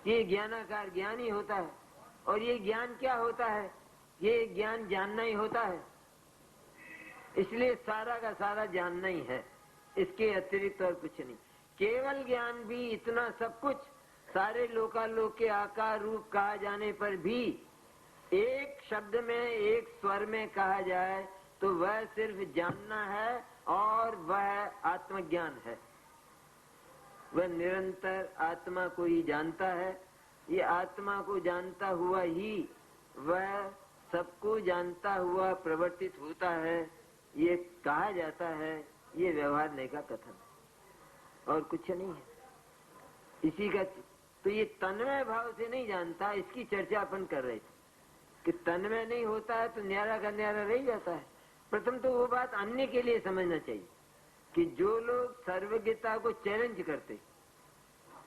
ये ज्ञानाकार ज्ञान ही होता है। और ये ज्ञान क्या होता है? ये ज्ञान जानना ही होता है। इसलिए सारा का सारा जानना ही है, इसके अतिरिक्त और कुछ नहीं। केवल ज्ञान भी इतना सब कुछ सारे लोकालोक के आकार रूप कहा जाने पर भी एक शब्द में एक स्वर में कहा जाए तो वह सिर्फ जानना है और वह आत्मज्ञान है। वह निरंतर आत्मा को ही जानता है। ये आत्मा को जानता हुआ ही वह सबको जानता हुआ प्रवर्तित होता है, ये कहा जाता है। ये व्यवहार का कथन और कुछ नहीं है। इसी का तो ये तन्मय भाव से नहीं जानता, इसकी चर्चा अपन कर रहे थे कि तन्मय नहीं होता है तो न्यारा का न्यारा रह जाता है। प्रथम तो वो बात अन्य के लिए समझना चाहिए कि जो लोग सर्वज्ञता को चैलेंज करते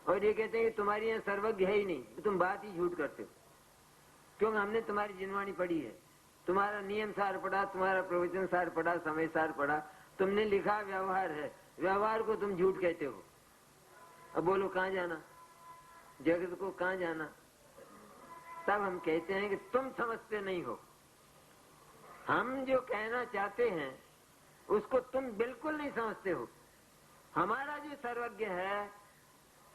और ये कहते हैं कि तुम्हारी यहाँ सर्वज्ञ है ही नहीं, तो तुम बात ही झूठ करते हो, क्योंकि हमने तुम्हारी जिनवाणी पढ़ी है, तुम्हारा नियम सार पढ़ा, तुम्हारा प्रवचन सार पढ़ा, समय सार पढ़ा, तुमने लिखा व्यवहार है, व्यवहार को तुम झूठ कहते हो। अब बोलो कहाँ जाना, जगत को कहाँ जाना? तब हम कहते हैं कि तुम समझते नहीं हो। हम जो कहना चाहते हैं उसको तुम बिल्कुल नहीं समझते हो। हमारा जो सर्वज्ञ है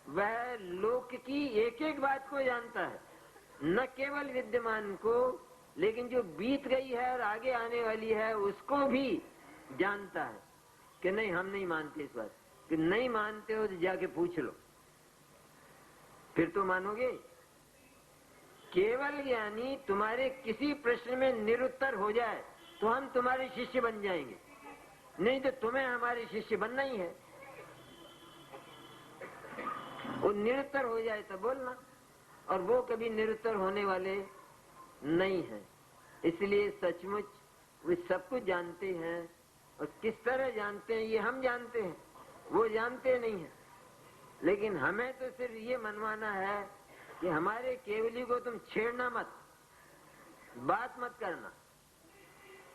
वह लोक की एक एक बात को जानता है, न केवल विद्यमान को, लेकिन जो बीत गई है और आगे आने वाली है उसको भी जानता है। कि नहीं, हम नहीं मानते इस बात, कि नहीं मानते हो तो जाके पूछ लो, फिर तो मानोगे। केवल ज्ञानी तुम्हारे किसी प्रश्न में निरुत्तर हो जाए तो हम तुम्हारे शिष्य बन जाएंगे, नहीं तो तुम्हें हमारे शिष्य बनना ही है। वो निरुत्तर हो जाए तो बोलना, और वो कभी निरुत्तर होने वाले नहीं है। इसलिए सचमुच वे सब कुछ जानते हैं, और किस तरह जानते हैं ये हम जानते हैं, वो जानते नहीं है। लेकिन हमें तो सिर्फ ये मनवाना है कि हमारे केवली को तुम छेड़ना मत, बात मत करना।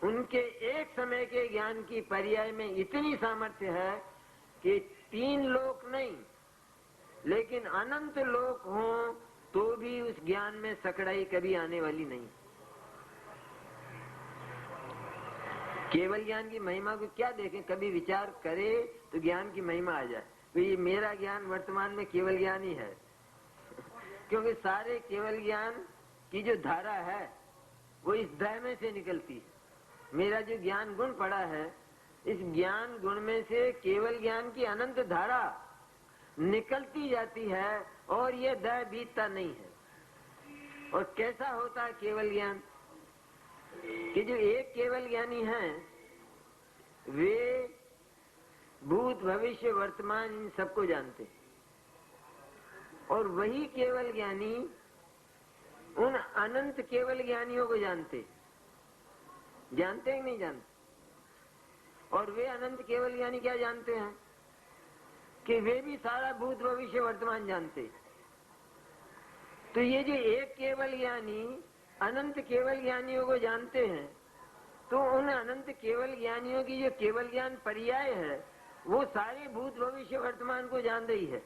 उनके एक समय के ज्ञान की पर्याय में इतनी सामर्थ्य है कि 3 लोक नहीं लेकिन अनंत लोक हों तो भी उस ज्ञान में सकड़ाई कभी आने वाली नहीं। केवल ज्ञान की महिमा को क्या देखें, कभी विचार करे तो ज्ञान की महिमा आ जाए। तो ये मेरा ज्ञान वर्तमान में केवल ज्ञान ही है, क्योंकि सारे केवल ज्ञान की जो धारा है वो इस दय में से निकलती है। मेरा जो ज्ञान गुण पड़ा है, इस ज्ञान गुण में से केवल ज्ञान की अनंत धारा निकलती जाती है, और ये दय बीतता नहीं है। और कैसा होता है केवल ज्ञान कि जो एक केवल ज्ञानी हैं वे भूत भविष्य वर्तमान इन सबको जानते हैं, और वही केवल ज्ञानी उन अनंत केवल ज्ञानियों को जानते हैं कि नहीं जानते। और वे अनंत केवल ज्ञानी क्या जानते हैं कि वे भी सारा भूत भविष्य वर्तमान जानते। तो ये जो एक केवल ज्ञानी अनंत केवल ज्ञानियों को जानते हैं, तो उन अनंत केवल ज्ञानियों की जो केवल ज्ञान पर्याय है वो सारे भूत भविष्य वर्तमान को जान रही है,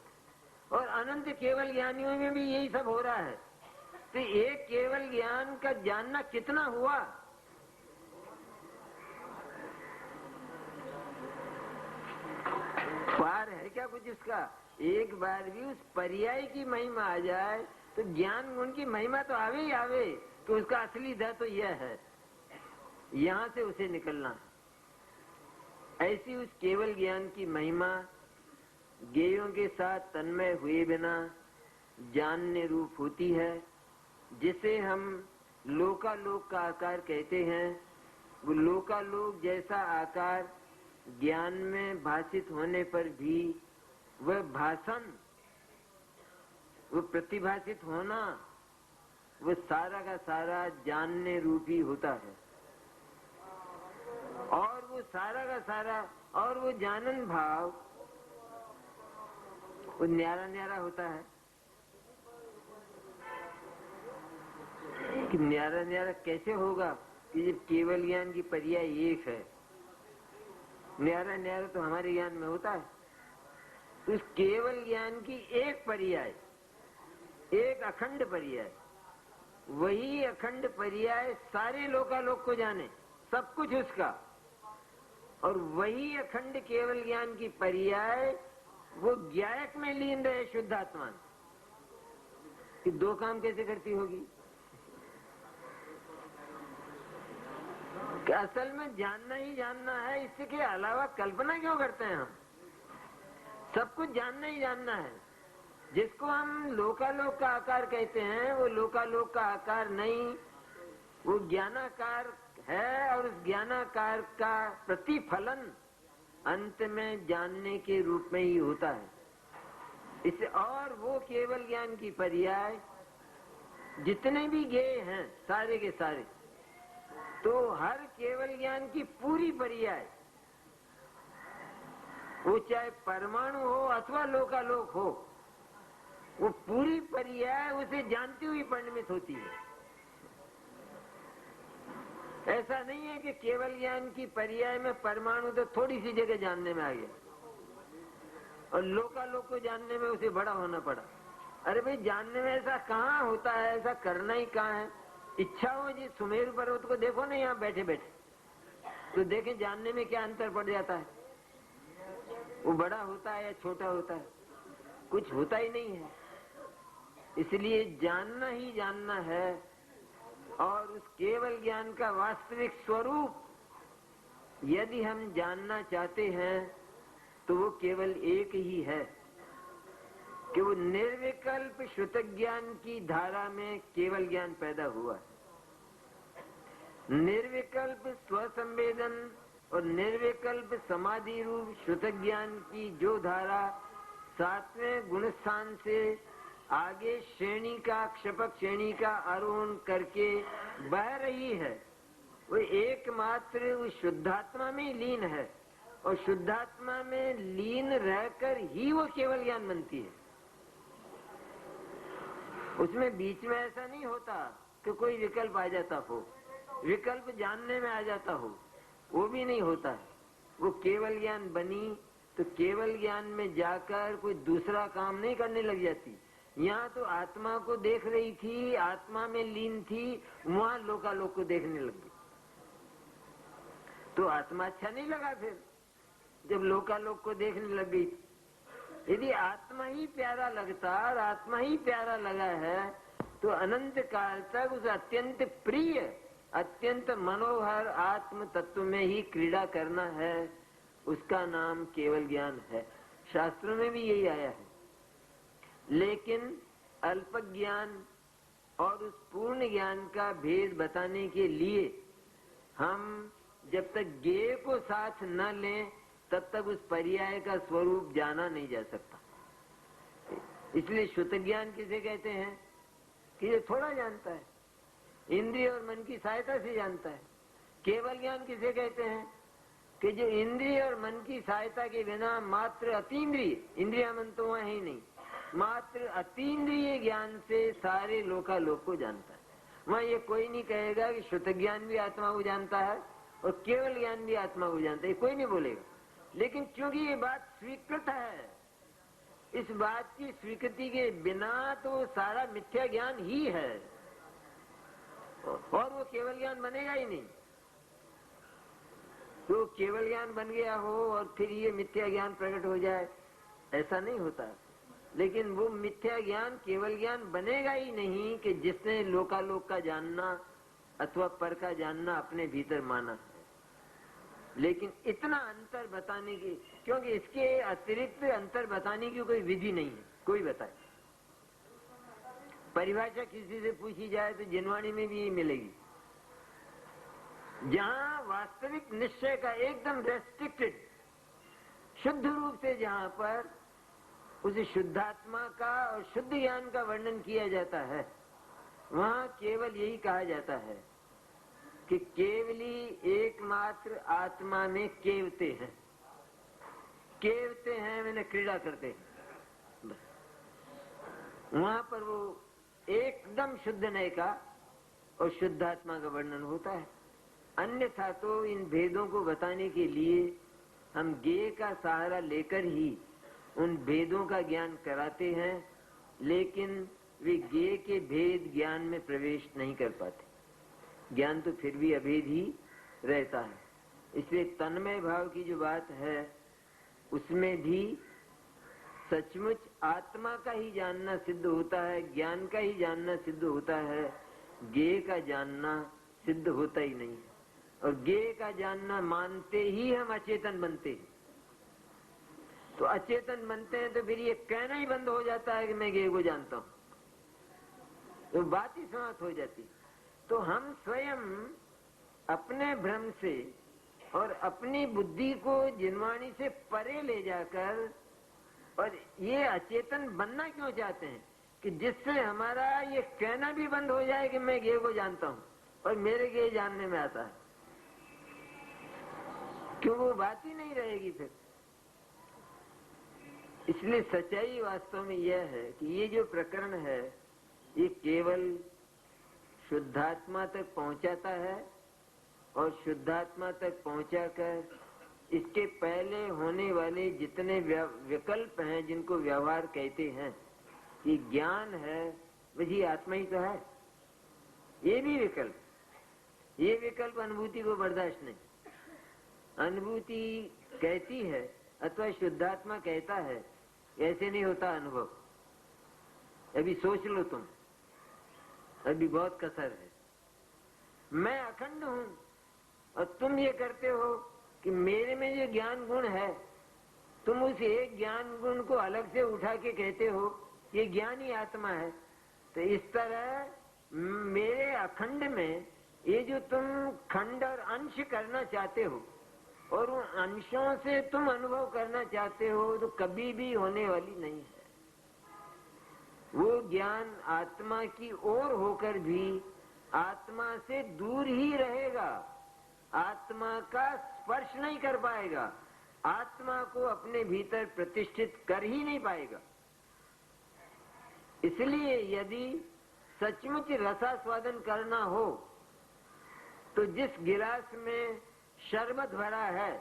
और अनंत केवल ज्ञानियों में भी यही सब हो रहा है। तो एक केवल ज्ञान का जानना कितना हुआ? पार है क्या कुछ इसका? एक बार भी उस पर्याय की महिमा आ जाए तो ज्ञान गुण की महिमा तो आवे ही आवे, तो उसका असली दर तो यह है, यहाँ से उसे निकलना। ऐसी उस केवल ज्ञान की महिमा ज्ञेयों के साथ तन्मय हुए बिना जानने रूप होती है, जिसे हम लोकालोक का आकार कहते हैं। वो लोकालोक जैसा आकार ज्ञान में भाषित होने पर भी वह भाषण, वो प्रतिभाषित होना, वो सारा का सारा जानने रूप ही होता है। और वो सारा का सारा, और वो जानन भाव वो न्यारा न्यारा होता है। कि न्यारा न्यारा कैसे होगा कि जब केवल ज्ञान की पर्याय एक है। न्यारा न्यारा तो हमारे ज्ञान में होता है। उस केवल ज्ञान की एक अखंड पर्याय, वही अखंड पर्याय सारे लोकालोक को जाने, सब कुछ उसका, और वही अखंड केवल ज्ञान की पर्याय वो ज्ञायक में लीन रहे शुद्धात्मा। कि दो काम कैसे करती होगी? कि असल में जानना ही जानना है, इसके अलावा कल्पना क्यों करते हैं हम? सब कुछ जानना ही जानना है। जिसको हम लोकालोक का आकार कहते हैं वो लोकालोक का आकार नहीं, वो ज्ञानाकार है, और उस ज्ञानाकार का प्रतिफलन अंत में जानने के रूप में ही होता है। इसे और वो केवल ज्ञान की पर्याय जितने भी ज्ञेय हैं सारे के सारे, तो हर केवल ज्ञान की पूरी पर्याय, वो चाहे परमाणु हो अथवा लोकालोक हो, वो पूरी पर्याय उसे जानती हुई परिणमित होती है। ऐसा नहीं है कि केवल ज्ञान की पर्याय में परमाणु तो थोड़ी सी जगह जानने में आ गया और लोकालोक को जानने में उसे बड़ा होना पड़ा। अरे भाई, जानने में ऐसा कहाँ होता है, ऐसा करना ही कहाँ है। इच्छा हो जी सुमेरु पर्वत को देखो ना यहाँ बैठे बैठे, तो देखें जानने में क्या अंतर पड़ जाता है। वो बड़ा होता है या छोटा होता है, कुछ होता ही नहीं है। इसलिए जानना ही जानना है, और उस केवल ज्ञान का वास्तविक स्वरूप यदि हम जानना चाहते हैं तो वो केवल एक ही है कि वो निर्विकल्प श्रुत ज्ञान की धारा में केवल ज्ञान पैदा हुआ। निर्विकल्प स्वसंवेदन और निर्विकल्प समाधि रूप श्रुत ज्ञान की जो धारा सातवें गुण स्थान से आगे श्रेणी का क्षपक श्रेणी का आरोहण करके बह रही है, वो एकमात्र उस शुद्धात्मा में लीन है, और शुद्धात्मा में लीन रहकर ही वो केवल ज्ञान बनती है। उसमें बीच में ऐसा नहीं होता कि कोई विकल्प आ जाता हो, विकल्प जानने में आ जाता हो, वो भी नहीं होता है। वो केवल ज्ञान बनी तो केवल ज्ञान में जाकर कोई दूसरा काम नहीं करने लग जाती। यहाँ तो आत्मा को देख रही थी, आत्मा में लीन थी, वहाँ लोकालोक को देखने लगी। तो आत्मा अच्छा नहीं लगा फिर जब लोकालोक को देखने लगी। यदि आत्मा ही प्यारा लगता और आत्मा ही प्यारा लगा है तो अनंत काल तक उस अत्यंत प्रिय अत्यंत मनोहर आत्म तत्व में ही क्रीड़ा करना है। उसका नाम केवल ज्ञान है। शास्त्रों में भी यही आया है। लेकिन अल्प ज्ञान और उस पूर्ण ज्ञान का भेद बताने के लिए हम जब तक ज्ञेय को साथ न लें तब तक उस पर्याय का स्वरूप जाना नहीं जा सकता। इसलिए शुद्ध ज्ञान किसे कहते हैं कि ये थोड़ा जानता है, इंद्रिय और मन की सहायता से जानता है। केवल ज्ञान किसे कहते हैं कि जो इंद्रिय और मन की सहायता के बिना मात्र अतीन्द्रिय, इंद्रिया मन तो वहाँ ही नहीं, मात्र अतीन्द्रिय ज्ञान से सारे लोकालोक को जानता है। वहाँ ये कोई नहीं कहेगा कि शुद्ध ज्ञान भी आत्मा को जानता है और केवल ज्ञान भी आत्मा को जानता है, कोई नहीं बोलेगा। लेकिन क्योंकि ये बात स्वीकृत है, इस बात की स्वीकृति के बिना तो सारा मिथ्या ज्ञान ही है और वो केवल ज्ञान बनेगा ही नहीं। तो केवल ज्ञान बन गया हो और फिर ये मिथ्या ज्ञान प्रकट हो जाए, ऐसा नहीं होता। लेकिन वो मिथ्या ज्ञान केवल ज्ञान बनेगा ही नहीं कि जिसने लोकालोक का जानना अथवा पर का जानना अपने भीतर माना। लेकिन इतना अंतर बताने की, क्योंकि इसके अतिरिक्त अंतर बताने की कोई विधि नहीं है, कोई बताए। परिभाषा किसी से पूछी जाए तो जिनवाणी में भी मिलेगी। जहां वास्तविक निश्चय का एकदम रेस्ट्रिक्टेड शुद्ध रूप से जहां पर उस शुद्धात्मा का और शुद्ध ज्ञान का वर्णन किया जाता है, वहां केवल यही कहा जाता है कि केवली एकमात्र आत्मा में केवते हैं। केवते हैं मैंने क्रीड़ा करते हैं, बस। वहां पर वो एकदम शुद्ध नय का और शुद्धात्मा का वर्णन होता है। अन्यथा तो इन भेदों को बताने के लिए हम ज्ञेय का सहारा लेकर ही उन भेदों का ज्ञान कराते हैं। लेकिन वे ज्ञेय के भेद ज्ञान में प्रवेश नहीं कर पाते। ज्ञान तो फिर भी अभेद ही रहता है। इसलिए तन्मय भाव की जो बात है उसमें भी सचमुच आत्मा का ही जानना सिद्ध होता है, ज्ञान का ही जानना सिद्ध होता है, ज्ञेय का जानना सिद्ध होता ही नहीं है। और ज्ञेय का जानना मानते ही हम अचेतन बनते हैं। तो अचेतन बनते हैं तो फिर ये कहना ही बंद हो जाता है कि मैं ज्ञेय को जानता हूं, तो बात ही समाप्त हो जाती। तो हम स्वयं अपने भ्रम से और अपनी बुद्धि को जिनवाणी से परे ले जाकर और ये अचेतन बनना क्यों चाहते हैं कि जिससे हमारा ये कहना भी बंद हो जाए कि मैं ज्ञेय को जानता हूं और मेरे ज्ञेय जानने में आता है, क्यों वो बात ही नहीं रहेगी फिर। इसलिए सच्चाई वास्तव में यह है कि ये जो प्रकरण है ये केवल शुद्धात्मा तक पहुंचाता है और शुद्धात्मा तक पहुंचाकर इसके पहले होने वाले जितने विकल्प हैं जिनको व्यवहार कहते हैं कि ज्ञान है वही आत्मा ही तो है, ये भी विकल्प, ये विकल्प अनुभूति को बर्दाश्त नहीं। अनुभूति कहती है अथवा शुद्धात्मा कहता है, ऐसे नहीं होता अनुभव। अभी सोच लो तुम, अभी बहुत कसर है। मैं अखंड हूं और तुम ये करते हो कि मेरे में जो ज्ञान गुण है, तुम उस एक ज्ञान गुण को अलग से उठा के कहते हो ये ज्ञान ही आत्मा है। तो इस तरह मेरे अखंड में ये जो तुम खंड और अंश करना चाहते हो और उन अंशों से तुम अनुभव करना चाहते हो तो कभी भी होने वाली नहीं है। वो ज्ञान आत्मा की ओर होकर भी आत्मा से दूर ही रहेगा, आत्मा का स्पर्श नहीं कर पाएगा, आत्मा को अपने भीतर प्रतिष्ठित कर ही नहीं पाएगा। इसलिए यदि सचमुच रसास्वादन करना हो तो जिस गिलास में शरबत भरा है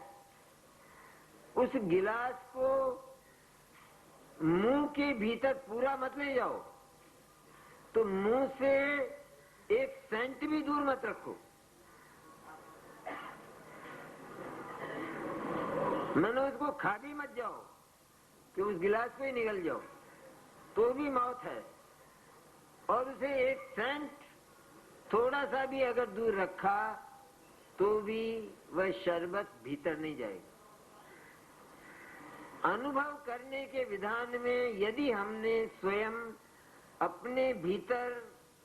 उस गिलास को मुंह के भीतर पूरा मत ले जाओ, तो मुंह से एक सेंट भी दूर मत रखो। मैंने उसको खा भी मत जाओ कि उस गिलास पे ही निकल जाओ, तो भी मौत है। और उसे एक सेंट थोड़ा सा भी अगर दूर रखा तो भी वह शरबत भीतर नहीं जाएगा। अनुभव करने के विधान में यदि हमने स्वयं अपने भीतर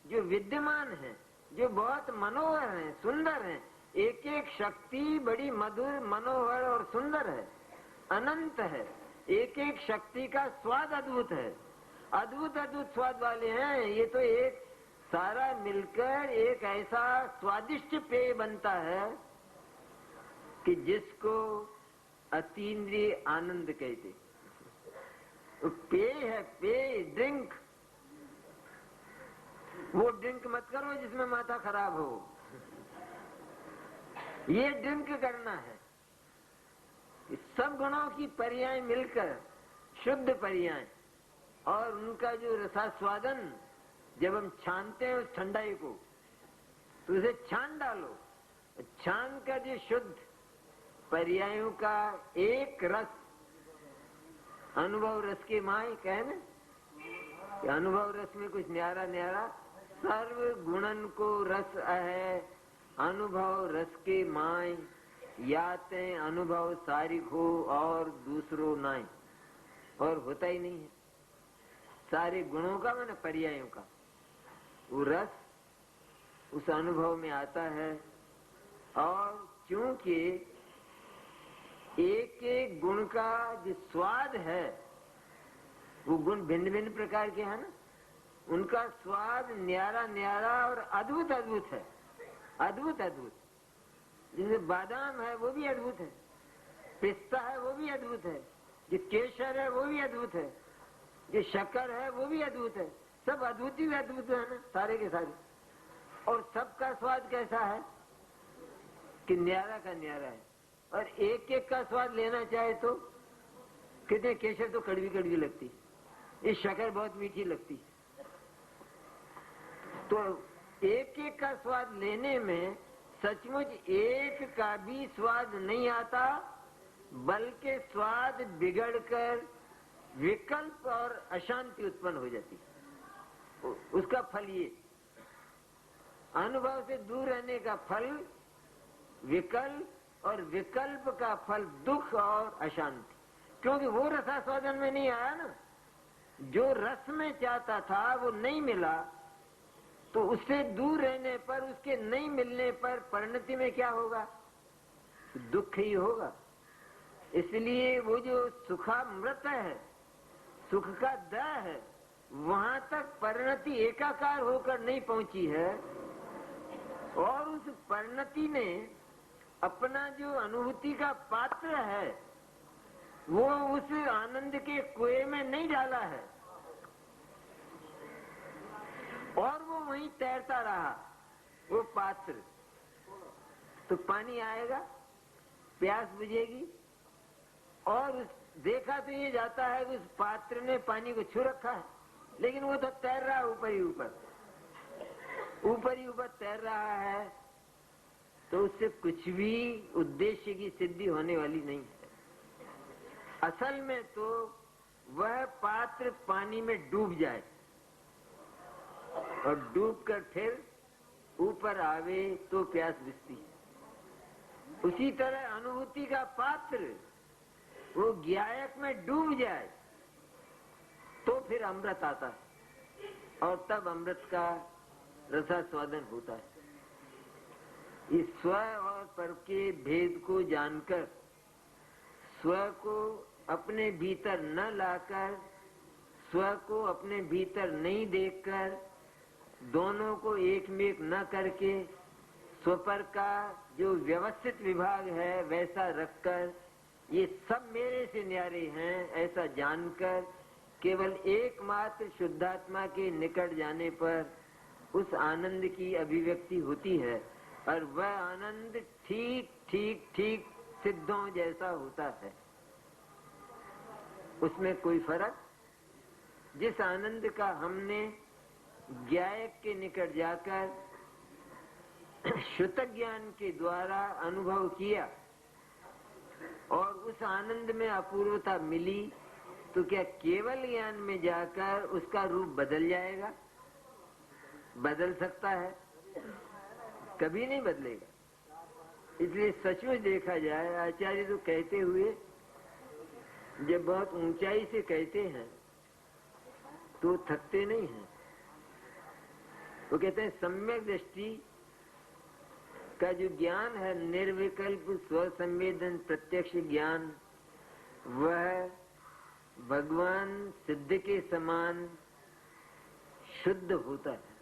जो विद्यमान है, जो बहुत मनोहर है, सुंदर है, एक एक शक्ति बड़ी मधुर, मनोहर और सुंदर है, अनंत है, एक एक शक्ति का स्वाद अद्भुत है, अद्भुत अद्भुत स्वाद वाले हैं। ये तो एक सारा मिलकर एक ऐसा स्वादिष्ट पेय बनता है कि जिसको अतीन्द्रिय आनंद कहते। पेय है, पेय, ड्रिंक। वो ड्रिंक मत करो जिसमें माथा खराब हो, ये ड्रिंक करना है। सब गुणों की पर्याय मिलकर शुद्ध पर्याय और उनका जो रसास्वादन जब हम छानते हैं उस ठंडाई को, तो उसे छान डालो, छान कर जो शुद्ध पर्यायों का एक रस, अनुभव रस के माय कहे न, अनुभव रस में कुछ न्यारा न्यारा, सर्व गुणन को रस है अनुभव रस के माय, याते अनुभव सारिक हो और दूसरो नाय। और होता ही नहीं है। सारे गुणों का मैंने पर्यायों का वो रस उस अनुभव में आता है। और क्योंकि एक एक गुण का जो स्वाद है, वो गुण भिन्न भिन्न प्रकार के हैं ना, उनका स्वाद न्यारा न्यारा और अद्भुत अद्भुत है, अद्भुत अद्भुत। जैसे बादाम है वो भी अद्भुत है, पिस्ता है वो भी अद्भुत है, जो केसर है वो भी अद्भुत है, जो शक्कर है वो भी अद्भुत है। सब अद्भुत ही अद्भुत है ना, सारे के सारे। और सबका स्वाद कैसा है कि न्यारा का न्यारा है। और एक एक का स्वाद लेना चाहे तो कहते केसर तो कड़वी कड़वी लगती, ये शक्कर बहुत मीठी लगती, तो एक एक का स्वाद लेने में सचमुच एक का भी स्वाद नहीं आता, बल्कि स्वाद बिगड़कर विकल्प और अशांति उत्पन्न हो जाती। उसका फल ये, अनुभव से दूर रहने का फल विकल्प, और विकल्प का फल दुख और अशांति, क्योंकि वो रसास्वादन में नहीं आया ना। जो रस में चाहता था वो नहीं मिला, तो उससे दूर रहने पर, उसके नहीं मिलने पर परिणति में क्या होगा? दुख ही होगा। इसलिए वो जो सुखामृत है, सुख का द है, वहां तक परिणति एकाकार होकर नहीं पहुंची है, और उस परिणति ने अपना जो अनुभूति का पात्र है वो उस आनंद के कुएं में नहीं डाला है, और वो वहीं तैरता रहा वो पात्र। तो पानी आएगा, प्यास बुझेगी, और देखा तो ये जाता है कि उस पात्र ने पानी को छू रखा है, लेकिन वो तो तैर रहा है ऊपर ही ऊपर, ऊपर ही ऊपर तैर रहा है। तो उससे कुछ भी उद्देश्य की सिद्धि होने वाली नहीं है। असल में तो वह पात्र पानी में डूब जाए और डूबकर फिर ऊपर आवे तो प्यास बुझती है। उसी तरह अनुभूति का पात्र वो ज्ञायक में डूब जाए तो फिर अमृत आता है, और तब अमृत का रसास्वादन होता है। इस स्व और पर के भेद को जानकर, स्व को अपने भीतर न लाकर, स्व को अपने भीतर नहीं देखकर, दोनों को एक में एक न करके, स्वपर का जो व्यवस्थित विभाग है वैसा रखकर, ये सब मेरे से न्यारे हैं ऐसा जानकर, केवल एकमात्र शुद्धात्मा के निकट जाने पर उस आनंद की अभिव्यक्ति होती है, और वह आनंद ठीक ठीक ठीक सिद्धों जैसा होता है। उसमें कोई फर्क, जिस आनंद का हमने ज्ञायक के निकट जाकर श्रुत ज्ञान के द्वारा अनुभव किया और उस आनंद में अपूर्वता मिली, तो क्या केवल ज्ञान में जाकर उसका रूप बदल जाएगा? बदल सकता है? कभी नहीं बदलेगा। इसलिए सचमुच देखा जाए, आचार्य तो कहते हुए जब बहुत ऊंचाई से कहते हैं तो थकते नहीं हैं। वो कहते हैं सम्यक दृष्टि का जो ज्ञान है, निर्विकल्प स्वसंवेदन प्रत्यक्ष ज्ञान, वह भगवान सिद्ध के समान शुद्ध होता है,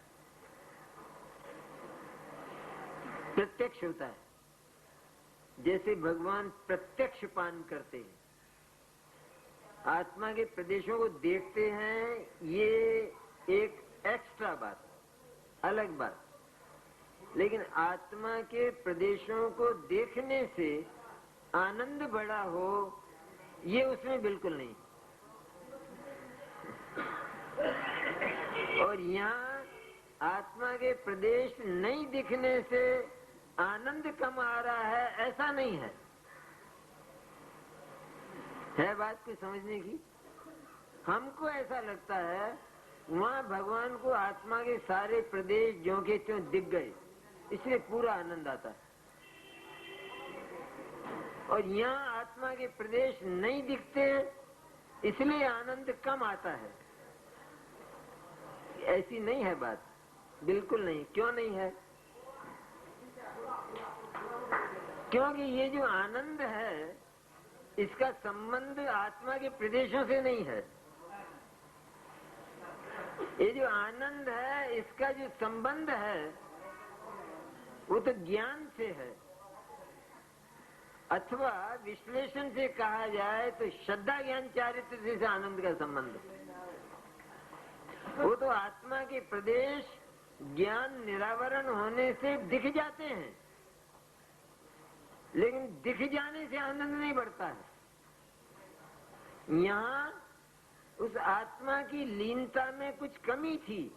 प्रत्यक्ष होता है। जैसे भगवान प्रत्यक्ष पान करते हैं, आत्मा के प्रदेशों को देखते हैं, ये एक एक्स्ट्रा बात, अलग बात। लेकिन आत्मा के प्रदेशों को देखने से आनंद बड़ा हो, ये उसमें बिल्कुल नहीं। और यहाँ आत्मा के प्रदेश नहीं दिखने से आनंद कम आ रहा है, ऐसा नहीं है। है बात को समझने की। हमको ऐसा लगता है वहाँ भगवान को आत्मा के सारे प्रदेश ज्यों के त्यों दिख गए, इसलिए पूरा आनंद आता है। और यहाँ आत्मा के प्रदेश नहीं दिखते, इसलिए आनंद कम आता है। ऐसी नहीं है बात, बिल्कुल नहीं। क्यों नहीं है? क्योंकि ये जो आनंद है, इसका संबंध आत्मा के प्रदेशों से नहीं है। ये जो आनंद है, इसका जो संबंध है वो तो ज्ञान से है, अथवा विश्लेषण से कहा जाए तो श्रद्धा ज्ञान चारित्र से आनंद का संबंध है। वो तो आत्मा के प्रदेश ज्ञान निरावरण होने से दिख जाते हैं, लेकिन दिख जाने से आनंद नहीं बढ़ता है। यहाँ उस आत्मा की लीनता में कुछ कमी थी,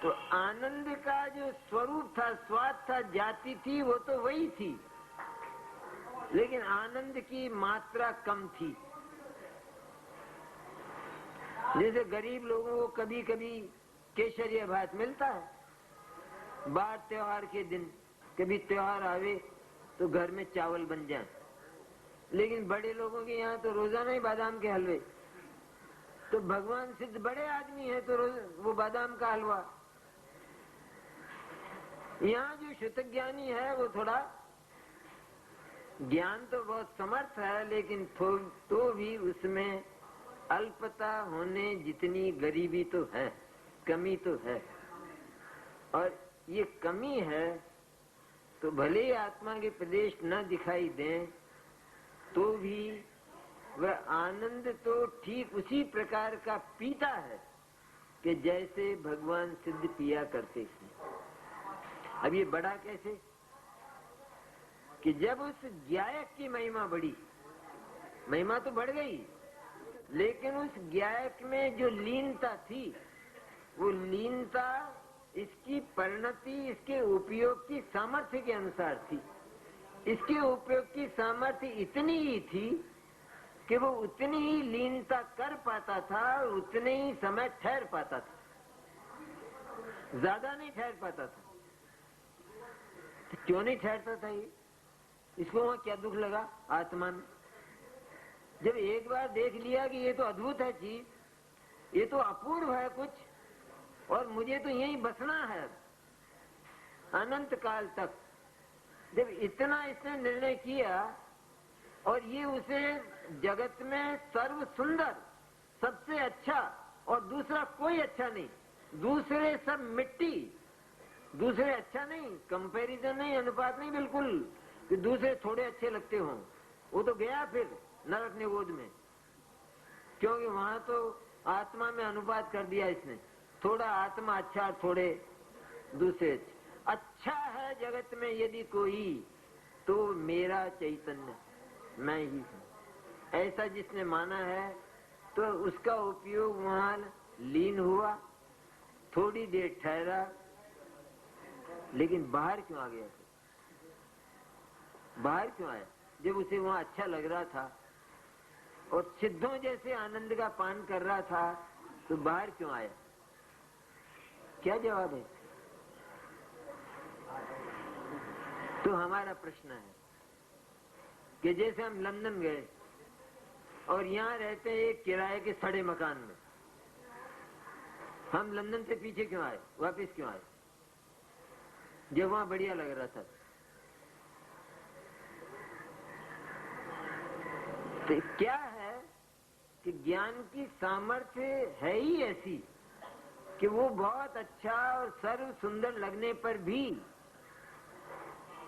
तो आनंद का जो स्वरूप था, स्वाद था, जाति थी, वो तो वही थी, लेकिन आनंद की मात्रा कम थी। जैसे गरीब लोगों को कभी कभी केसरिया भात मिलता है, बार त्योहार के दिन कभी त्योहार आवे तो घर में चावल बन जाए, लेकिन बड़े लोगों के यहाँ तो रोजाना ही बादाम के हलवे। तो भगवान सिद्ध बड़े आदमी है तो रोज वो बादाम का हलवा। यहाँ जो शुद्ध ज्ञानी है वो थोड़ा ज्ञान तो बहुत समर्थ है, लेकिन तो भी उसमें अल्पता होने जितनी गरीबी तो है, कमी तो है। और ये कमी है तो भले ही आत्मा के प्रदेश न दिखाई दें तो भी वह आनंद तो ठीक उसी प्रकार का पीता है कि जैसे भगवान सिद्ध पिया करते थे। अब ये बड़ा कैसे कि जब उस गायक की महिमा बढ़ी, महिमा तो बढ़ गई, लेकिन उस गायक में जो लीनता थी, वो लीनता इसकी परिणति इसके उपयोग की सामर्थ्य के अनुसार थी। इसके उपयोग की सामर्थ्य इतनी ही थी कि वो उतनी ही लीनता कर पाता था और उतने ही समय ठहर पाता था, ज्यादा नहीं ठहर पाता था। तो क्यों नहीं ठहरता था ये? इसको वहां क्या दुख लगा आत्मा में? जब एक बार देख लिया कि ये तो अद्भुत है चीज, ये तो अपूर्व है कुछ, और मुझे तो यहीं बसना है अनंत काल तक, जब इतना इसने निर्णय किया और ये उसे जगत में सर्व सुंदर, सबसे अच्छा और दूसरा कोई अच्छा नहीं, दूसरे सब मिट्टी, दूसरे अच्छा नहीं, कंपैरिजन नहीं, अनुपात नहीं बिल्कुल कि दूसरे थोड़े अच्छे लगते हों। वो तो गया फिर नरक निगोद में, क्योंकि वहां तो आत्मा में अनुपात कर दिया इसने, थोड़ा आत्मा अच्छा, थोड़े दूसरे अच्छे। अच्छा है जगत में यदि कोई तो मेरा चैतन्य, मैं ही हूं, ऐसा जिसने माना है तो उसका उपयोग वहां लीन हुआ, थोड़ी देर ठहरा, लेकिन बाहर क्यों आ गया? बाहर क्यों आया? जब उसे वहां अच्छा लग रहा था और सिद्धों जैसे आनंद का पान कर रहा था, तो बाहर क्यों आया? क्या जवाब है? तो हमारा प्रश्न है कि जैसे हम लंदन गए और यहाँ रहते हैं एक किराए के सड़े मकान में, हम लंदन से पीछे क्यों आए, वापस क्यों आए, जब वहां बढ़िया लग रहा था? तो क्या है कि ज्ञान की सामर्थ्य है ही ऐसी कि वो बहुत अच्छा और सर्व सुंदर लगने पर भी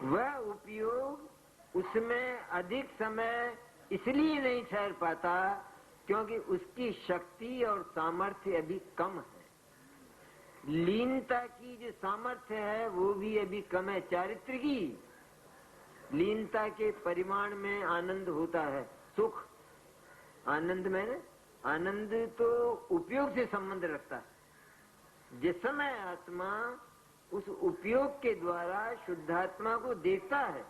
वह उपयोग उसमें अधिक समय इसलिए नहीं ठहर पाता क्योंकि उसकी शक्ति और सामर्थ्य अभी कम है। लीनता की जो सामर्थ्य है वो भी अभी कम है। चारित्र की लीनता के परिमाण में आनंद होता है, सुख आनंद में, आनंद तो उपयोग से संबंध रखता है। जिस समय आत्मा उस उपयोग के द्वारा शुद्धात्मा को देखता है,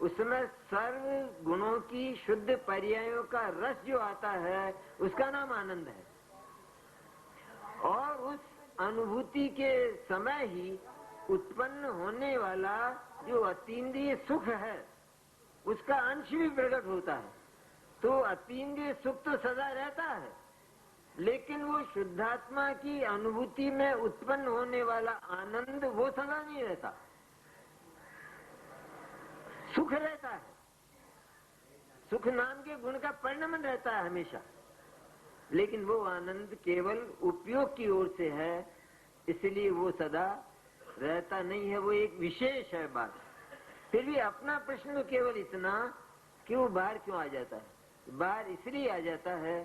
उस समय सर्व गुणों की शुद्ध पर्यायों का रस जो आता है उसका नाम आनंद है। और उस अनुभूति के समय ही उत्पन्न होने वाला जो अतीन्द्रिय सुख है उसका अंश भी प्रकट होता है। तो अतीन्द्रिय सुख तो सदा रहता है, लेकिन वो शुद्धात्मा की अनुभूति में उत्पन्न होने वाला आनंद वो सदा नहीं रहता। सुख रहता है, सुख नाम के गुण का परिणमन रहता है हमेशा, लेकिन वो आनंद केवल उपयोग की ओर से है, इसलिए वो सदा रहता नहीं है, वो एक विशेष है बात। फिर भी अपना प्रश्न तो केवल इतना कि वो बाहर क्यों आ जाता है। बाहर इसलिए आ जाता है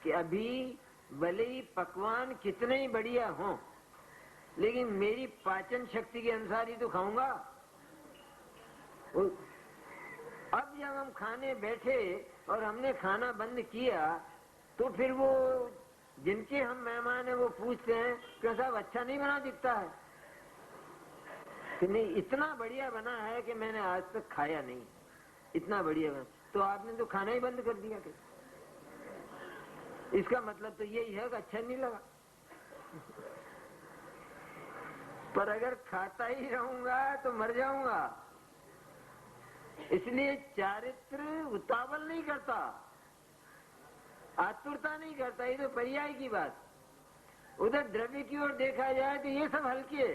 कि अभी भले ही पकवान कितने ही बढ़िया हों, लेकिन मेरी पाचन शक्ति के अनुसार ही तो खाऊंगा। अब जब हम खाने बैठे और हमने खाना बंद किया तो फिर वो जिनके हम मेहमान हैं वो पूछते हैं कि साहब अच्छा नहीं बना दिखता है कि नहीं, इतना बढ़िया बना है कि मैंने आज तक खाया नहीं, इतना बढ़िया बना। तो आपने तो खाना ही बंद कर दिया। इसका मतलब तो यही है कि अच्छा नहीं लगा। पर अगर खाता ही रहूंगा तो मर जाऊंगा। इसलिए चारित्र उतावल नहीं करता, आतुरता नहीं करता, ये तो पर्याय की बात। उधर द्रव्य की ओर देखा जाए तो ये सब हल्के,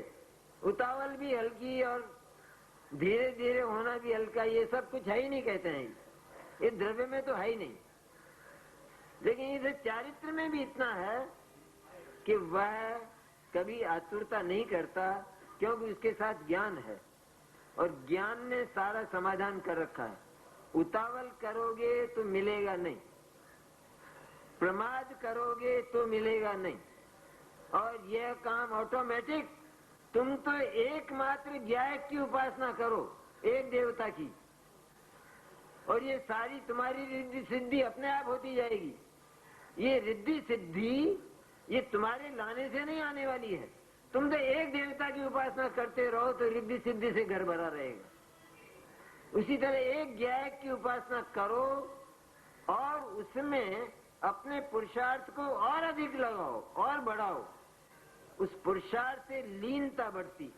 उतावल भी हल्की और धीरे धीरे होना भी हल्का, ये सब कुछ है ही नहीं कहते हैं। ये द्रव्य में तो है ही नहीं। लेकिन इधर चारित्र में भी इतना है कि वह कभी आतुरता नहीं करता, क्योंकि उसके साथ ज्ञान है और ज्ञान ने सारा समाधान कर रखा है। उतावल करोगे तो मिलेगा नहीं, प्रमाद करोगे तो मिलेगा नहीं, और यह काम ऑटोमेटिक। तुम तो एकमात्र ज्ञायक की उपासना करो, एक देवता की, और ये सारी तुम्हारी रिद्धि सिद्धि अपने आप होती जाएगी। ये रिद्धि सिद्धि ये तुम्हारे लाने से नहीं आने वाली है। तुम तो एक देवता की उपासना करते रहो तो रिद्धि सिद्धि से घर भरा रहेगा। उसी तरह एक ज्ञायक की उपासना करो और उसमें अपने पुरुषार्थ को और अधिक लगाओ और बढ़ाओ। उस पुरुषार्थ से लीनता बढ़ती है,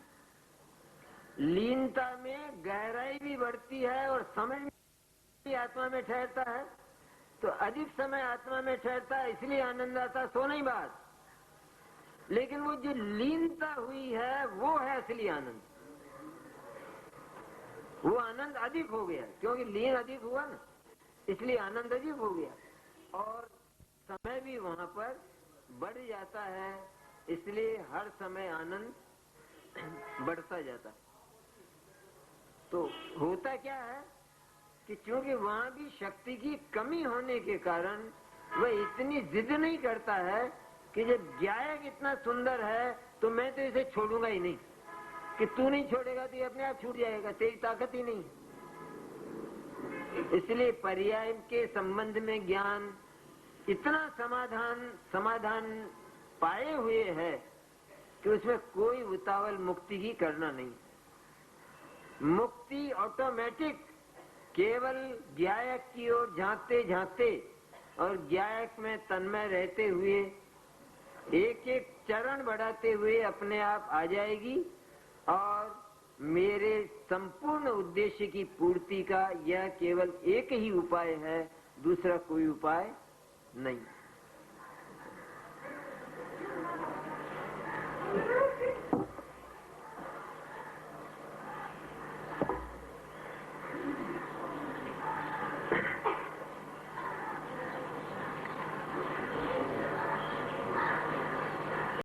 लीनता में गहराई भी बढ़ती है और समय भी आत्मा में ठहरता है। तो अधिक समय आत्मा में ठहरता है, इसलिए आनंद आता, सो नहीं बात। लेकिन वो जो लीनता हुई है वो है असली आनंद। वो आनंद अधिक हो गया क्योंकि लीन अधिक हुआ ना, इसलिए आनंद अधिक हो गया और समय भी वहां पर बढ़ जाता है, इसलिए हर समय आनंद बढ़ता जाता है। तो होता क्या है कि क्योंकि वहां भी शक्ति की कमी होने के कारण वह इतनी जिद नहीं करता है कि जब ज्ञायक इतना सुंदर है तो मैं तो इसे छोड़ूंगा ही नहीं, कि तू नहीं छोड़ेगा तो ये अपने आप छूट जाएगा, तेरी ताकत ही नहीं। इसलिए पर्याय के संबंध में ज्ञान इतना समाधान पाए हुए है कि उसमें कोई उतावल मुक्ति की करना नहीं। मुक्ति ऑटोमेटिक केवल ज्ञायक की ओर झांकते झांकते और ज्ञायक में तन्मय रहते हुए एक एक चरण बढ़ाते हुए अपने आप आ जाएगी और मेरे संपूर्ण उद्देश्य की पूर्ति का यह केवल एक ही उपाय है, दूसरा कोई उपाय नहीं।